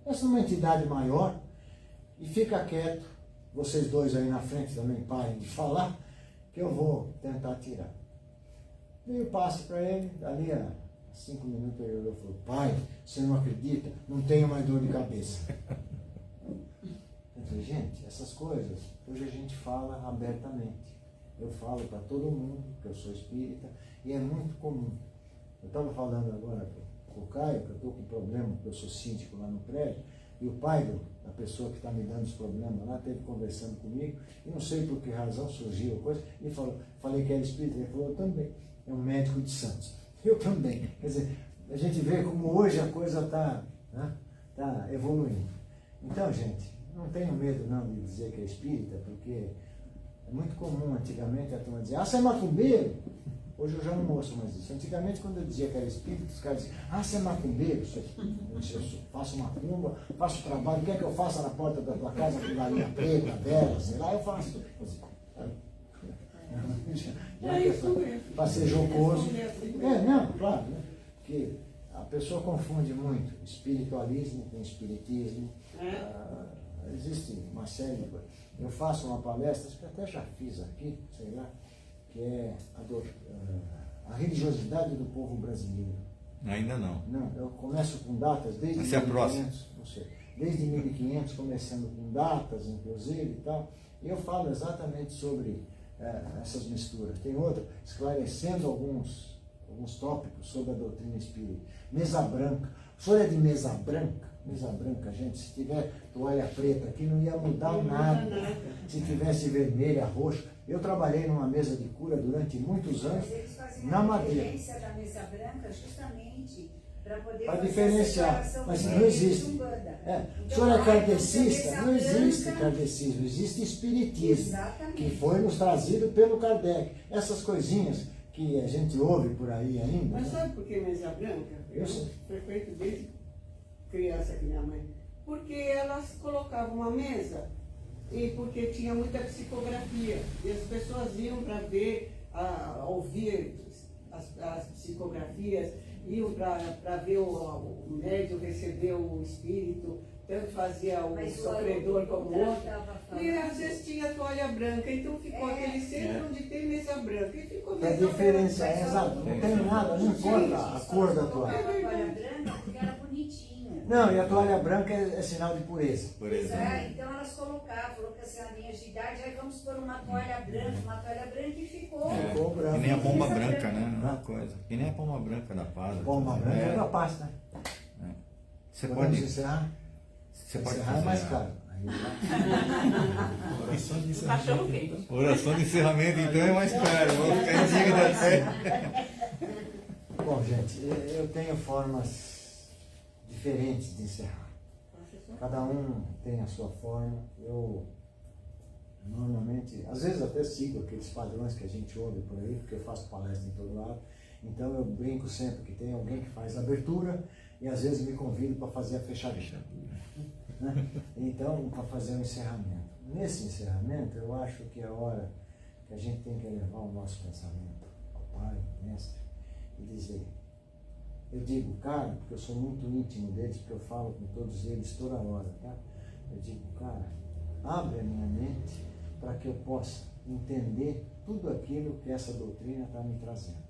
Pensa numa entidade maior e fica quieto. Vocês dois aí na frente também parem de falar, que eu vou tentar tirar. E eu passo para ele, ali a 5 minutos ele olhou e falou, pai, você não acredita? Não tenho mais dor de cabeça. Eu falei, gente, essas coisas, hoje a gente fala abertamente. Eu falo para todo mundo que eu sou espírita e é muito comum. Eu estava falando agora com o Caio, que eu estou com um problema, porque eu sou síndico lá no prédio, e o pai da pessoa que está me dando os problemas lá, esteve conversando comigo, e não sei por que razão surgiu a coisa, e falei que era espírita, ele falou, eu também, é um médico de Santos. Eu também. Quer dizer, a gente vê como hoje a coisa está, né, tá evoluindo. Então, gente, não tenho medo não de dizer que é espírita, porque é muito comum antigamente a turma dizer, você é macumbeiro? Hoje eu já não ouço mais isso. Antigamente, quando eu dizia que era espírita, os caras diziam, você é macumbeiro? Eu faço macumba, faço trabalho, o que é que eu faço na porta da tua casa com galinha preta, vela, sei lá, eu faço. Para ser jocoso. Não, claro, né? Porque a pessoa confunde muito espiritualismo com espiritismo. Existe uma série de coisas. Eu faço uma palestra, que até já fiz aqui, sei lá, que é a religiosidade do povo brasileiro. Ainda não. Não, eu começo com datas desde Essa é a 1500, próxima. não sei, desde 1500, começando com datas, inclusive, e tal. E eu falo exatamente sobre essas misturas. Tem outra, esclarecendo alguns tópicos sobre a doutrina espírita. Mesa branca. O senhor é de mesa branca? Mesa branca, gente, se tiver toalha preta aqui não ia mudar nada. Se tivesse vermelha, roxa. Eu trabalhei numa mesa de cura durante muitos anos, Mas eles fazem na a madeira. diferença da mesa branca justamente para poder Para fazer diferenciar, a separação mas do não meio existe. de Umbanda. O Então, senhor é lá, kardecista? então, Não mesa existe branca- kardecismo, existe espiritismo, Exatamente. que foi nos trazido pelo Kardec. Essas coisinhas que a gente ouve por aí ainda. Mas Né? sabe por que mesa branca? Eu sei. frequento desde criança com minha mãe. Porque elas colocavam uma mesa e porque tinha muita psicografia. E as pessoas iam para ver, ouvir as psicografias, iam para ver o médium receber o espírito, tanto fazia o Mas o sofredor aluno como o outro. tava falando- E às vezes tinha toalha branca, então ficou aquele centro onde tem mesa branca. E ficou Para mesa diferenciar, branca. exato, não tem nada, não importa a cor da toalha. A toalha branca porque era bonitinha. Não, e a toalha branca é sinal de pureza. Por Pois exemplo. é, então elas colocavam, falou que assim, a linha de idade, aí vamos pôr uma toalha branca e ficou. Ficou Que branco. nem a pomba branca, né? Uma coisa. Que nem a pomba branca da paz. Pomba branca é da pasta. Você Podemos pode. encerrar? Você pode Encerrar é fazer mais a caro. Aí, Oração de O encerramento, cachorro então. quente. oração de encerramento, então é mais caro. Vou ficar em dívida até. Bom, gente, eu tenho formas diferentes de encerrar. Cada um tem a sua forma. Eu normalmente, às vezes até sigo aqueles padrões que a gente ouve por aí, porque eu faço palestra em todo lado. Então eu brinco sempre que tem alguém que faz a abertura e às vezes me convido para fazer a fechadura. Né? Então, para fazer o encerramento. Nesse encerramento, eu acho que é a hora que a gente tem que elevar o nosso pensamento ao Pai, ao Mestre, e dizer, eu digo, cara, porque eu sou muito íntimo deles, porque eu falo com todos eles toda hora, tá? Eu digo, cara, abre a minha mente para que eu possa entender tudo aquilo que essa doutrina está me trazendo.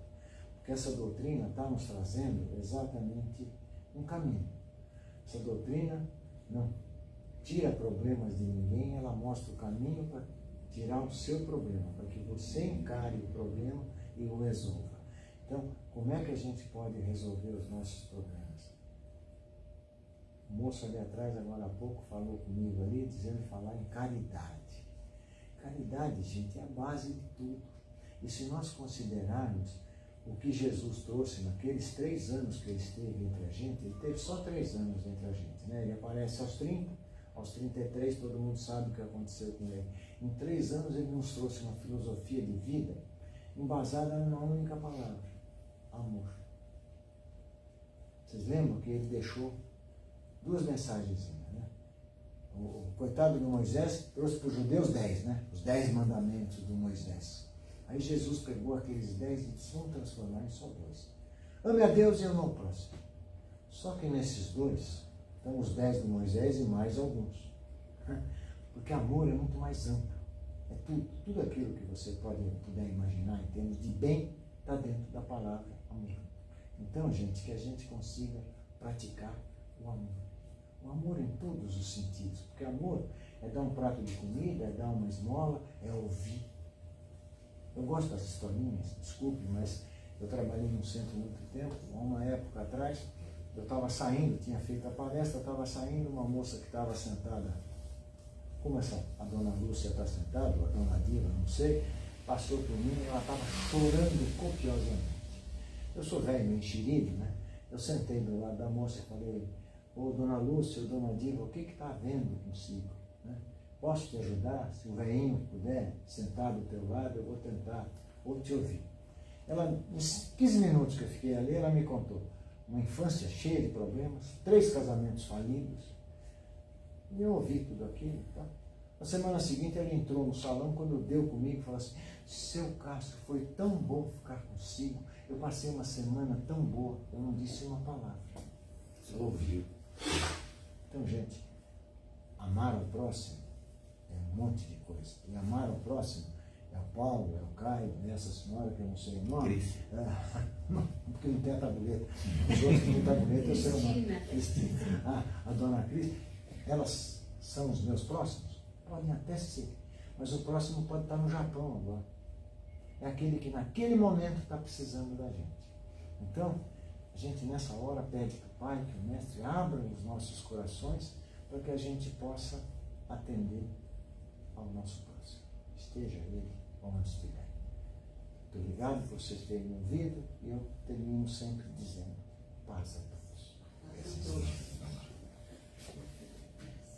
Porque essa doutrina está nos trazendo exatamente um caminho. Essa doutrina não tira problemas de ninguém, ela mostra o caminho para tirar o seu problema, para que você encare o problema e o resolva. Então, como é que a gente pode resolver os nossos problemas? O moço ali atrás, agora há pouco, falou comigo ali, dizendo falar em caridade. Caridade, gente, é a base de tudo. E se nós considerarmos o que Jesus trouxe naqueles 3 anos que ele esteve entre a gente, ele teve só 3 anos entre a gente, né? Ele aparece aos 30, aos 33, todo mundo sabe o que aconteceu com ele. Em 3 anos ele nos trouxe uma filosofia de vida embasada numa única palavra: amor. Vocês lembram que ele deixou 2 mensagens, né? O coitado de Moisés trouxe para os judeus 10, né? Os 10 mandamentos do Moisés. Aí Jesus pegou aqueles 10 e disse: vamos transformar em só 2. Ame a Deus e ame ao próximo. Só que nesses 2 estão os 10 do Moisés e mais alguns. Porque amor é muito mais amplo. É tudo aquilo que você puder imaginar em termos de bem está dentro da palavra amor. Então, gente, que a gente consiga praticar o amor. O amor em todos os sentidos. Porque amor é dar um prato de comida, é dar uma esmola, é ouvir. Eu gosto das historinhas, desculpe, mas eu trabalhei num centro há muito tempo. Há uma época atrás, eu estava saindo, tinha feito a palestra, estava saindo, uma moça que estava sentada, como a dona Lúcia está sentada, ou a dona Diva, não sei, passou por mim e ela estava chorando copiosamente. Eu sou velho, meio enxerido, né? Eu sentei do lado da moça e falei: ô dona Lúcia, ô dona Diva, o que está havendo consigo? Né? Posso te ajudar? Se o velhinho puder sentar do teu lado, eu vou tentar ou te ouvir. Ela, nos 15 minutos que eu fiquei ali, ela me contou uma infância cheia de problemas, 3 casamentos falidos, e eu ouvi tudo aquilo. Tá? Na semana seguinte, ele entrou no salão, quando deu comigo, falou assim: seu Cássio, foi tão bom ficar consigo, eu passei uma semana tão boa, eu não disse uma palavra, você ouviu. Então, gente, amar ao próximo é um monte de coisa. E amar ao próximo é o Paulo, é o Caio, é essa senhora que eu não sei o nome. Porque não tem a tabuleta. Os outros que têm tabuleta, eu sei o nome. Cristina. A dona Cris, elas são os meus próximos? Podem até ser. Mas o próximo pode estar no Japão agora. É aquele que naquele momento está precisando da gente. Então, a gente nessa hora pede para o Pai, que o Mestre abra os nossos corações para que a gente possa atender ao nosso próximo. Esteja ele onde estiver. Muito obrigado por vocês terem me ouvido e eu termino sempre dizendo: paz a todos.